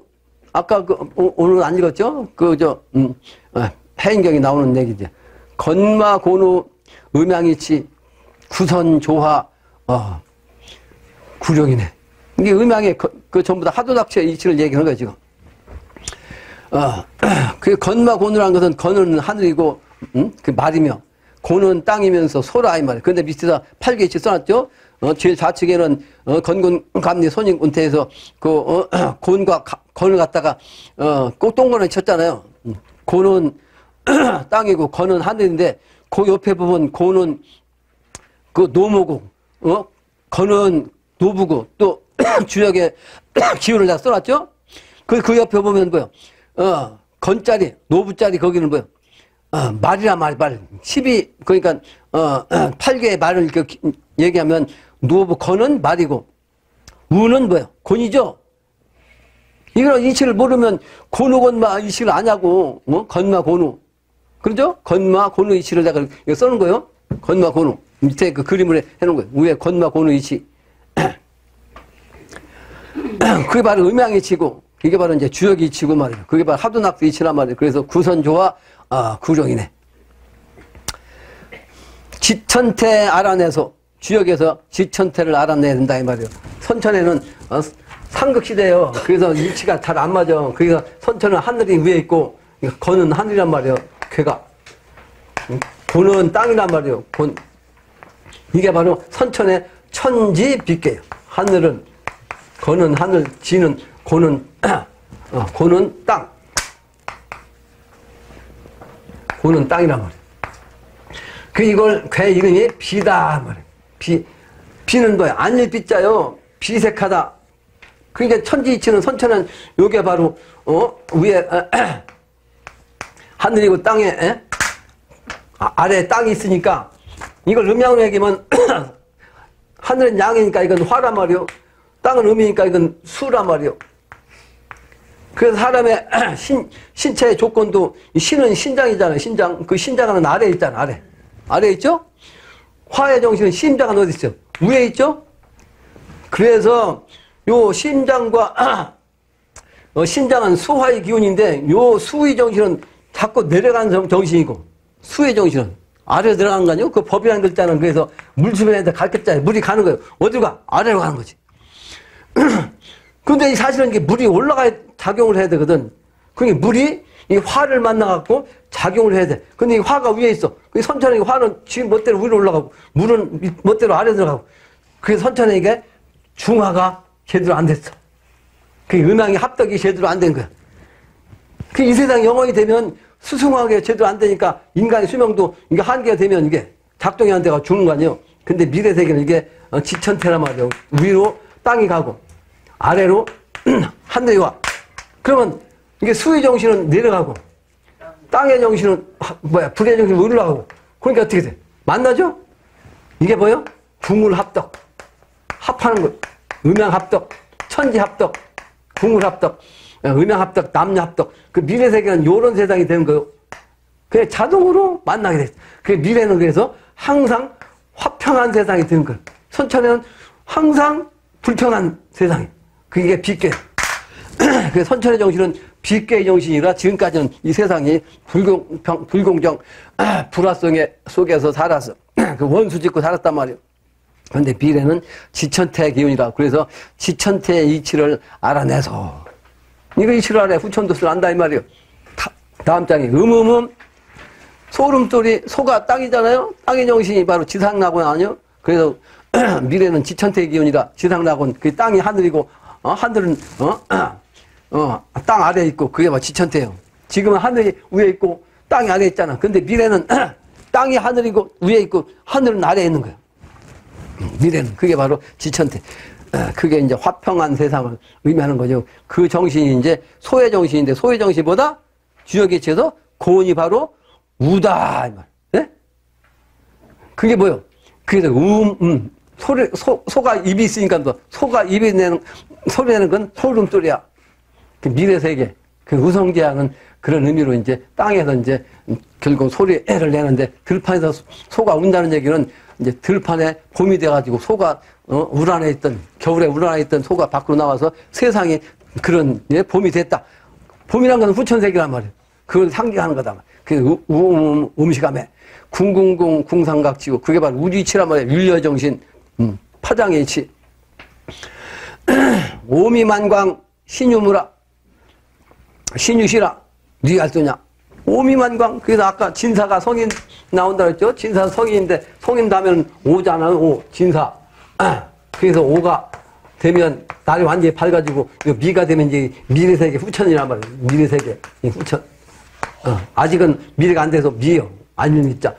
아까 오늘 안 읽었죠? 해인경이 나오는 얘기죠. 건마곤우 음양이치 구선조화 구령이네. 이게 음양의 전부 다 하도낙처의 이치를 얘기하는 거예요 지금. 그 건마곤우라는 것은 건은 하늘이고 그 말이며 고는 땅이면서 소라 이 말이에요. 근데 밑에다 팔개치 써놨죠. 제일 좌측에는 건군 감리 손익 은퇴해서 그 곤과 건을 갖다가 꼭 동그라미 쳤잖아요. 고는 땅이고 건은 하늘인데 그 옆에 보면 고는 그 노무고 건은 노부고 또 주역에 기운을 다 써놨죠. 그 옆에 보면 뭐요? 건자리 노부자리 거기는 뭐요? 말이라 말 12 그러니까 8개의 말을 이렇게 얘기하면 노부 건은 말이고 우는 뭐예요? 곤이죠. 이런 이치를 모르면 곤우 건마 이치를 아냐고. 건마 곤우. 그렇죠? 건마 곤우 이치를 내가 이거 써는 거예요. 건마 곤우. 밑에 그 그림을 해놓은 거예요. 위에 건마 곤우 이치. 그게 바로 음양 이치고 이게 바로 이제 주역 이치고 말이에요. 그게 바로 하두낙수 이치란 말이에요. 그래서 구선조와 구종이네. 지천태 알아내서 주역에서 지천태를 알아내야 된다 이 말이에요. 선천에는 삼극시대예요. 그래서 일치가 잘 안 맞아. 그래서 선천은 하늘이 위에 있고 건은 하늘이란 말이에요. 걔가 곤은 땅이란 말이에요. 곤 이게 바로 선천의 천지 빛계예요. 하늘은 건은 하늘, 지는 곤은 곤은 땅. 곤은 땅이란 말이에요. 그 이걸 괴 이름이 비다 말이에요. 비는 뭐야? 안일 비자요. 비색하다. 그러니까 천지이치는 선천은 요게 바로 위에 하늘이고 땅에 아래에 땅이 있으니까 이걸 음양으로 얘기하면 하늘은 양이니까 이건 화란 말이요. 땅은 음이니까 이건 수란 말이요. 그래서 사람의 신체의 조건도 신은 신장이잖아요. 신장. 그 신장은 아래에 있잖아. 아래에 있죠? 화의 정신은 심장은 어디 있죠? 위에 있죠? 그래서 요 심장과 신장은 수화의 기운인데 요 수의 정신은 자꾸 내려가는 정신이고 수의 정신은 아래로 들어가는 거 아니에요? 그 법이라는 글자는 그래서 물 주변에다 갈겠잖아요. 물이 가는 거예요. 어디로 가? 아래로 가는 거지. 근데 사실은 이게 물이 올라가야 작용을 해야 되거든. 그러니까 물이 이 화를 만나갖고 작용을 해야 돼. 근데 이 화가 위에 있어. 그 선천의 화는 지금 멋대로 위로 올라가고, 물은 멋대로 아래로 들어가고. 그래서 선천의 이게 중화가 제대로 안 됐어. 그 음양이 합덕이 제대로 안 된 거야. 그 이 세상 영원히 되면 수승하게 제대로 안 되니까 인간의 수명도 이게 한계가 되면 이게 작동이 안 돼가 죽는 거 아니에요. 근데 미래 세계는 이게 지천태란 말이에요. 위로 땅이 가고, 아래로 하늘이 와. 그러면 이게 수의 정신은 내려가고 땅의 정신은 불의 정신은 올라가고 그러니까 어떻게 돼? 만나죠? 이게 뭐예요? 궁울합덕. 합하는 거. 음양합덕, 천지합덕, 궁울합덕, 음양합덕, 남녀합덕. 그 미래세계는 요런 세상이 되는 거예요. 그냥 자동으로 만나게 돼. 그 미래는 그래서 항상 화평한 세상이 되는 거예요. 선천에는 항상 불평한 세상이. 그게 빛계. 그 선천의 정신은 빛계의 정신이라 지금까지는 이 세상이 불공정, 불화성 속에서 살았어. 그 원수 짓고 살았단 말이에요. 그런데 미래는 지천태의 기운이라. 그래서 지천태의 이치를 알아내서. 이거 이치를 알아야 후천도스를 안다 이 말이에요. 다음 장에 소름돌이 소가 땅이잖아요. 땅의 정신이 바로 지상낙원 아니요? 그래서 미래는 지천태의 기운이라. 지상낙원 그 땅이 하늘이고 하늘은 땅 아래에 있고 그게 뭐 지천태예요. 지금은 하늘이 위에 있고 땅이 아래에 있잖아. 근데 미래는 땅이 하늘이고 위에 있고 하늘은 아래에 있는 거예요. 미래는 그게 바로 지천태. 그게 이제 화평한 세상을 의미하는 거죠. 그 정신이 이제 소의 정신인데 소의 정신보다 주역에 치해서 고온이 바로 우다 이 말. 네? 그게 뭐요? 그게 소가 입이 있으니까 또 소가 입이 내는 소리 내는 건 소름소리야. 그 미래세계, 그 우성지향은 그런 의미로 이제 땅에서 이제 결국 소리를 내는데 들판에서 소가 운다는 얘기는 이제 들판에 봄이 돼가지고 소가 울 안에 있던 겨울에 울 안에 있던 소가 밖으로 나와서 세상에 그런 봄이 됐다. 봄이란 건 후천세계란 말이에요. 그걸 상징하는 거다. 그 음식함에 궁궁궁 궁상각지고 그게 바로 우주이치란 말이에요. 율려정신, 파장의 이치. 오미만광 신유무라 신유시라 니 알소냐. 오미만광 그래서 아까 진사가 성인 나온다 그랬죠? 진사 성인인데, 성인 다면 오잖아요. 오, 진사. 그래서 오가 되면 날이 완전히 밝아지고, 이거 미가 되면 이제 미래세계 후천이란 말이에요. 미래세계. 후천. 아직은 미래가 안 돼서 미요. 아니면 미자.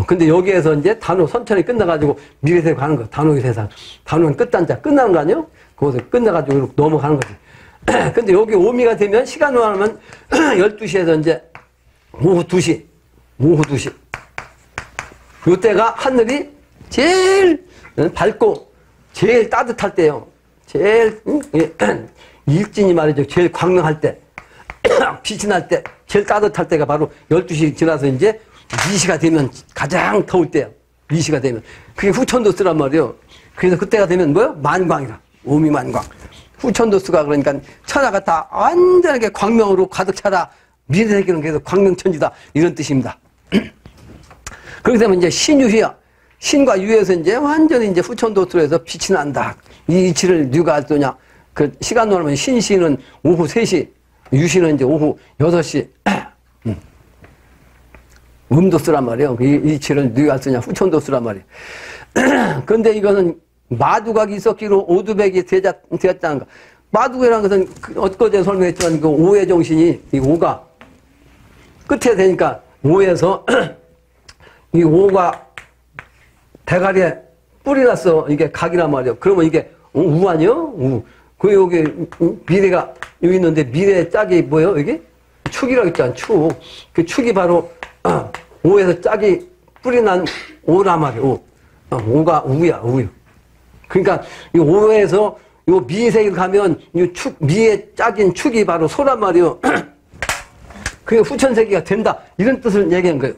근데 여기에서 이제 단호 선천이 끝나가지고 미래세계 가는 거. 단호의 세상. 단호는 끝단자. 끝나는 거 아니에요? 거기서 끝나가지고 이렇게 넘어가는 거지. 근데 여기 오미가 되면 시간으로 하면 12시에서 이제 오후 2시. 오후 2시. 요때가 하늘이 제일 밝고 제일 따뜻할 때요. 제일, 일진이 말이죠. 제일 광명할 때. 빛이 날 때. 제일 따뜻할 때가 바로 12시 지나서 이제 2시가 되면 가장 더울 때요. 2시가 되면. 그게 후천도수란 말이에요. 그래서 그때가 되면 뭐요? 만광이라. 오미만광. 후천도수가 그러니까 천하가 다 완전하게 광명으로 가득 차다. 미래세계는 그래서 광명천지다. 이런 뜻입니다. 그렇게 되면 이제 신유희야. 신과 유에서 이제 완전히 이제 후천도수에서 빛이 난다. 이 이치를 누가 알 거냐. 그 시간으로 하면 신시는 오후 3시, 유시는 이제 오후 6시. 음도수란 말이에요. 이 이치를 누가 알 거냐. 후천도수란 말이에요. 근데 이거는 마두각이 있었기로 오두백이 되었다는 거. 마두각이라는 것은 엊그제 설명했지만 그 오의 정신이 이 오가 끝에 되니까 오에서 이 오가 대가리에 뿔이 났어. 이게 각이란 말이에요. 그러면 이게 우 아니요? 우. 그 여기 미래가 여기 있는데 미래의 짝이 뭐예요? 여기? 축이라고 했잖아. 축. 그 축이 바로 오에서 짝이 뿔이 난 오란 말이에요. 오. 오가 우야, 우유. 그러니까 이 오에서 요 미세계로 가면 이 축, 미의 짝인 축이 바로 소란 말이에요. 그게 후천세계가 된다. 이런 뜻을 얘기한 거예요.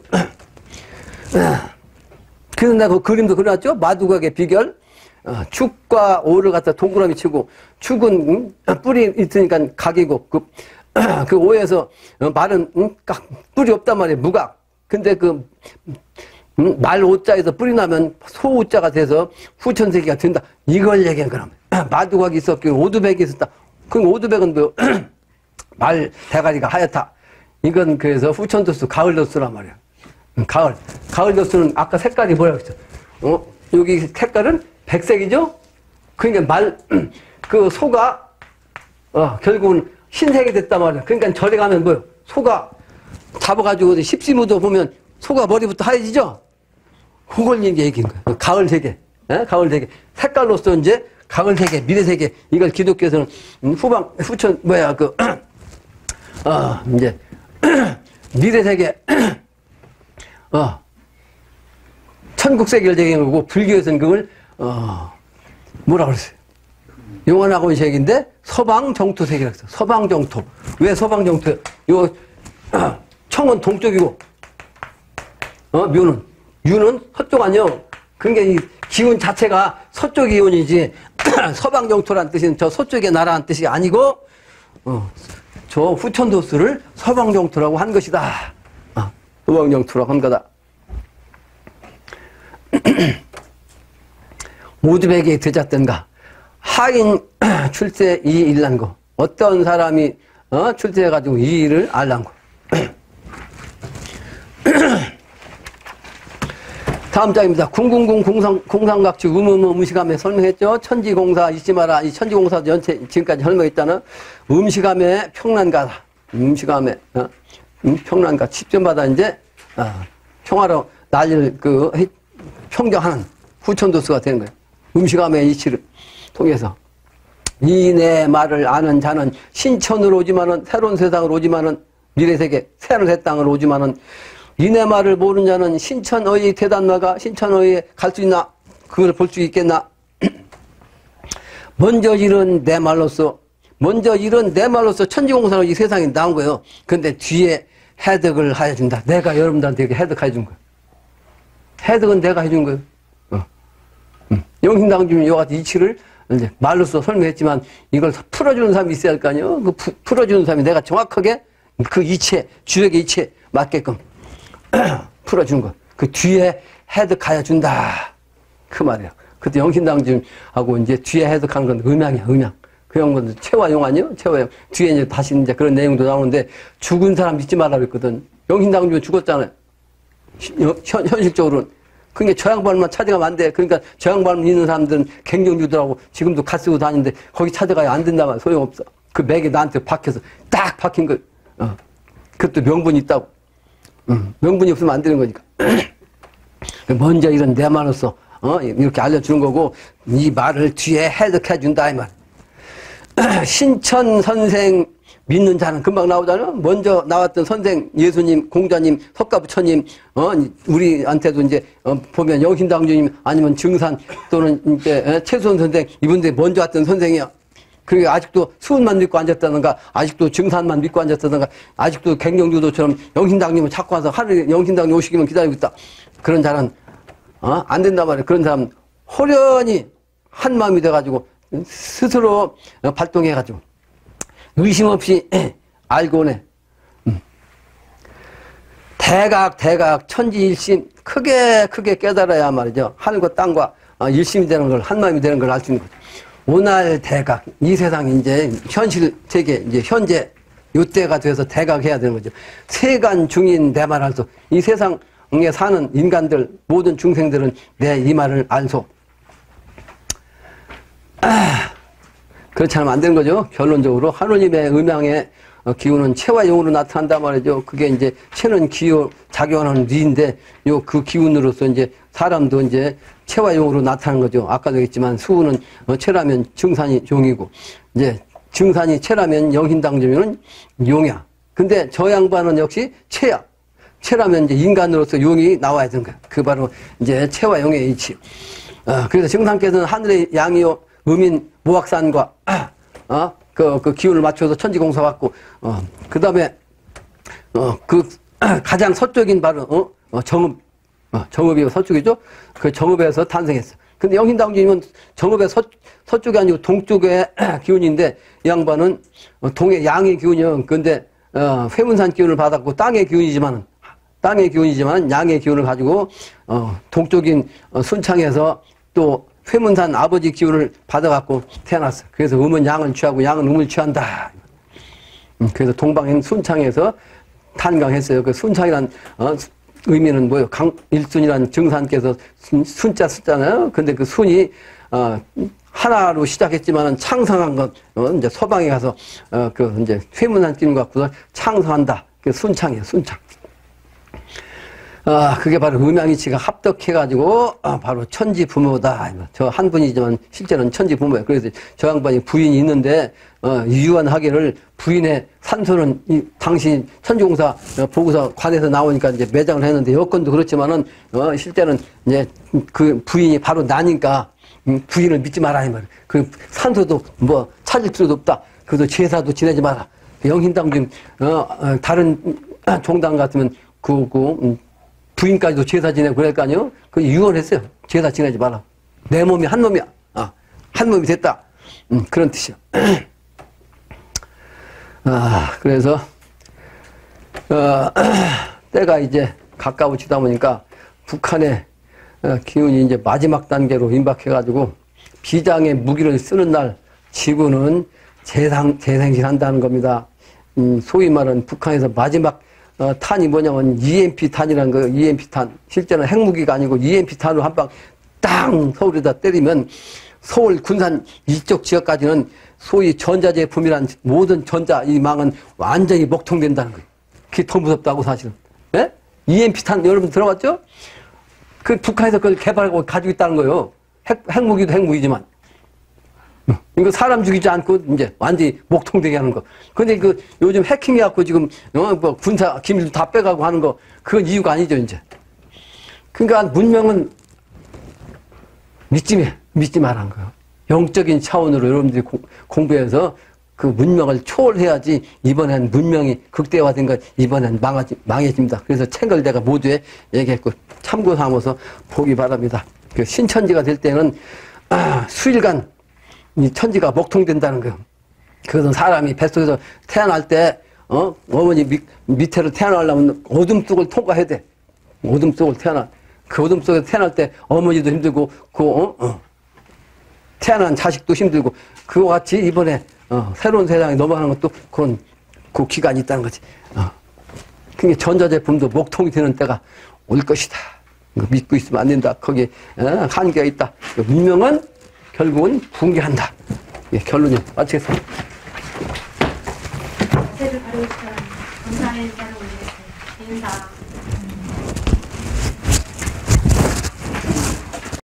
그래서 내가 그 그림도 그려놨죠? 마두각의 비결. 축과 오를 갖다 동그라미 치고, 축은 뿔이 있으니까 각이고, 그 오에서 말은 뿔이 없단 말이에요. 무각. 근데 그 말 오자에서 뿔이 나면 소오자가 돼서 후천세계가 된다. 이걸 얘기한 거라면. 마두각이 있었기로 오두백이 있었다. 그럼 오두백은 뭐, 말 대가리가 하얗다. 이건 그래서 후천도수, 가을도수란 말이야. 가을. 가을도수는 아까 색깔이 뭐라 그랬죠? 여기 색깔은 백색이죠? 그러니까 그 소가, 결국은 흰색이 됐단 말이야. 그러니까 절에 가면 뭐요? 소가 잡아가지고 십시무도 보면 소가 머리부터 하얘지죠? 그걸 얘기한 거예요. 가을 세계. 가을 세계. 색깔로서 이제 가을 세계, 미래 세계. 이걸 기독교에서는 이제, 미래 세계, 천국 세계를 얘기한 거고, 불교에서는 그걸, 뭐라 그랬어요? 용안학원 세계인데, 서방 정토 세계라고 했어요. 서방 정토. 왜 서방 정토? 청은 동쪽이고, 묘는, 유는 서쪽 아니요. 그러니까 이 기운 자체가 서쪽 기운이지, 서방 정토란 뜻은 저 서쪽의 나라란 뜻이 아니고, 저 후천도수를 서방 정토라고 한 것이다. 서방 정토라고 한 거다. 오두백이 되졌던가. 하인 출세 이일난거. 어떤 사람이 출세해가지고 이 일을 알란거. 다음 장입니다. 궁궁궁 공상각취 음식함에 설명했죠. 천지공사 잊지 마라. 이 천지공사 전체 지금까지 설명했잖아. 음식함에 평란가다. 음식함에 평란가 10점마다 이제 평화로 난리를 평정하는 후천도수가 되는 거예요. 음식함의 이치를 통해서 이 내 말을 아는 자는 신천으로 오지만은 새로운 세상으로 오지만은 미래세계 새로운 땅으로 오지만은 이 내 말을 모르는 자는 신천의 대단마가 신천의 갈 수 있나? 그걸 볼 수 있겠나? 먼저 이런 내 말로서 천지공사로 이 세상에 나온 거예요. 근데 뒤에 해득을 해준다. 내가 여러분들한테 이렇게 해득해 준 거예요. 해득은 내가 해준 거예요. 영신당주민 이와 같은 이치를 이제 말로써 설명했지만 이걸 풀어주는 사람이 있어야 할 거 아니에요? 그 풀어주는 사람이 내가 정확하게 그 이치에, 주역의 이치에 맞게끔 풀어준 거. 그 뒤에 해득하여 준다. 그 말이에요. 그때 영신당주민하고 이제 뒤에 해득한 건 음양이야, 음양. 그 형건 최화용 아니에요? 최화용. 뒤에 이제 다시 이제 그런 내용도 나오는데 죽은 사람 믿지 말라 그랬거든. 영신당주민 죽었잖아요. 현실적으로는. 그러니까 저 양반만 찾아가면 안 돼. 그러니까 저 양반 있는 사람들은 갱년주들하고 지금도 갓 쓰고 다니는데 거기 찾아가야 안 된다면 소용없어. 그 맥이 나한테 박혀서 딱 박힌 거. 그것도 명분이 있다고. 명분이 없으면 안 되는 거니까. 먼저 이런 내 말로서 이렇게 알려주는 거고, 이 말을 뒤에 해석해 준다 이 말. 신천 선생 믿는 자는 금방 나오잖아요. 먼저 나왔던 선생 예수님, 공자님, 석가부처님, 우리한테도 이제 보면 영신당주님 아니면 증산 또는 이제 최수원 선생, 이분들이 먼저 왔던 선생이야. 그리고 아직도 수훈만 믿고 앉았다든가, 아직도 증산만 믿고 앉았다든가, 아직도 갱경주도처럼 영신당님을 찾고 와서 하루에 영신당님 오시기만 기다리고 있다. 그런 자는 안 된단 말이에요. 그런 사람 호련히 한 마음이 돼가지고 스스로 발동해가지고 의심 없이 알고 오네. 대각 천지일심 크게 깨달아야 말이죠. 하늘과 땅과 일심이 되는 걸, 한 마음이 되는 걸 알 수 있는 거죠. 오날 대각, 이 세상이 이제 현실 세계, 이제 현재 요때가 돼서 대각해야 되는 거죠. 세간 중인 내 말 알소. 이 세상에 사는 인간들, 모든 중생들은 내 이 말을 알소. 그렇지 않으면 안 되는 거죠. 결론적으로 하느님의 음양의 기운은 체와 용으로 나타난단 말이죠. 그게 이제 체는 기호 작용하는 리인데 그 기운으로서 이제 사람도 이제 체와 용으로 나타나는 거죠. 아까도 얘기했지만 수우는 체라면 증산이 용이고, 이제 증산이 체라면 영신당주면은 용이야. 근데 저 양반은 역시 체야. 체라면 이제 인간으로서 용이 나와야 되는 거야. 그 바로 이제 체와 용의 이치. 그래서 증산께서는 하늘의 양이요 음인 모악산과 그 기운을 맞춰서 천지공사 받고, 그 다음에 그 가장 서쪽인 바로 정읍이 서쪽이죠. 그 정읍에서 탄생했어. 근데 영신당주님은 정읍의 서쪽이 아니고 동쪽의 기운인데, 이 양반은 동의 양의 기운이요. 근데 회문산 기운을 받았고 땅의 기운이지만 양의 기운을 가지고 동쪽인 순창에서 또 회문산 아버지 기운을 받아갖고 태어났어. 그래서 음은 양을 취하고 양은 음을 취한다. 그래서 동방인 순창에서 탄강했어요. 그 순창이란 의미는 뭐예요? 일순이란 증산께서 순자 쓰잖아요. 근데 그 순이 하나로 시작했지만은 창성한 것, 이제 서방에 가서 그 이제 회문산 기운 갖고서 창성한다. 그 순창이에요. 순창. 그게 바로 음양이치가 합덕해가지고, 바로 천지부모다. 저 한 분이지만 실제는 천지부모예요. 그래서 저 양반이 부인이 있는데, 유한하게를 부인의 산소는 당신 천지공사 보고서 관에서 나오니까 이제 매장을 했는데, 여건도 그렇지만은, 실제는 이제 그 부인이 바로 나니까, 부인을 믿지 마라. 이 말. 그 산소도 뭐 찾을 필요도 없다. 그래도 제사도 지내지 마라. 영신당 다른 종당 같으면 부인까지도 제사 지내고 그럴 거 아니에요? 그 유언했어요. 제사 지내지 마라. 내 몸이 한 놈이야. 한 몸이 됐다. 그런 뜻이야. 그래서, 때가 이제 가까워지다 보니까 북한의 기운이 이제 마지막 단계로 임박해가지고 비장의 무기를 쓰는 날 지구는 재생신한다는 겁니다. 소위 말하는 북한에서 마지막 탄이 뭐냐면 EMP탄이라는 거, EMP탄. 실제는 핵무기가 아니고 EMP탄으로 한 방 땅 서울에다 때리면 서울 군산 이쪽 지역까지는 소위 전자제품이란 모든 전자 이 망은 완전히 먹통된다는 거예요. 그게 더 무섭다고 사실은. 예? EMP탄 여러분 들어봤죠? 그 북한에서 그걸 개발하고 가지고 있다는 거예요. 핵무기도 핵무기지만. 이거 사람 죽이지 않고 이제 완전히 목통되게 하는 거. 근데 그 요즘 해킹해갖고 지금 뭐 군사 기밀도 다 빼가고 하는 거, 그건 이유가 아니죠 이제. 그러니까 문명은 믿지 말란 거예요. 영적인 차원으로 여러분들이 공부해서 그 문명을 초월해야지. 이번엔 문명이 극대화된 거 이번엔 망해집니다. 그래서 책을 내가 모두에 얘기했고 참고 삼아서 보기 바랍니다. 그 신천지가 될 때는 수일간 이 천지가 먹통된다는 거예요. 그것은 사람이 뱃속에서 태어날 때, 어머니 밑에로 태어나려면 어둠 속을 통과해야 돼. 어둠 속을 그 어둠 속에서 태어날 때 어머니도 힘들고, 태어난 자식도 힘들고, 그와 같이 이번에, 새로운 세상에 넘어가는 것도 그 기간이 있다는 거지. 그게 전자제품도 목통이 되는 때가 올 것이다. 믿고 있으면 안 된다. 거기에 한계가 있다. 문명은 결국은 붕괴한다. 예, 결론이 마치겠습니다. 자세를 가리고 싶다는 감사의 인사를 올리겠습니다. 인사.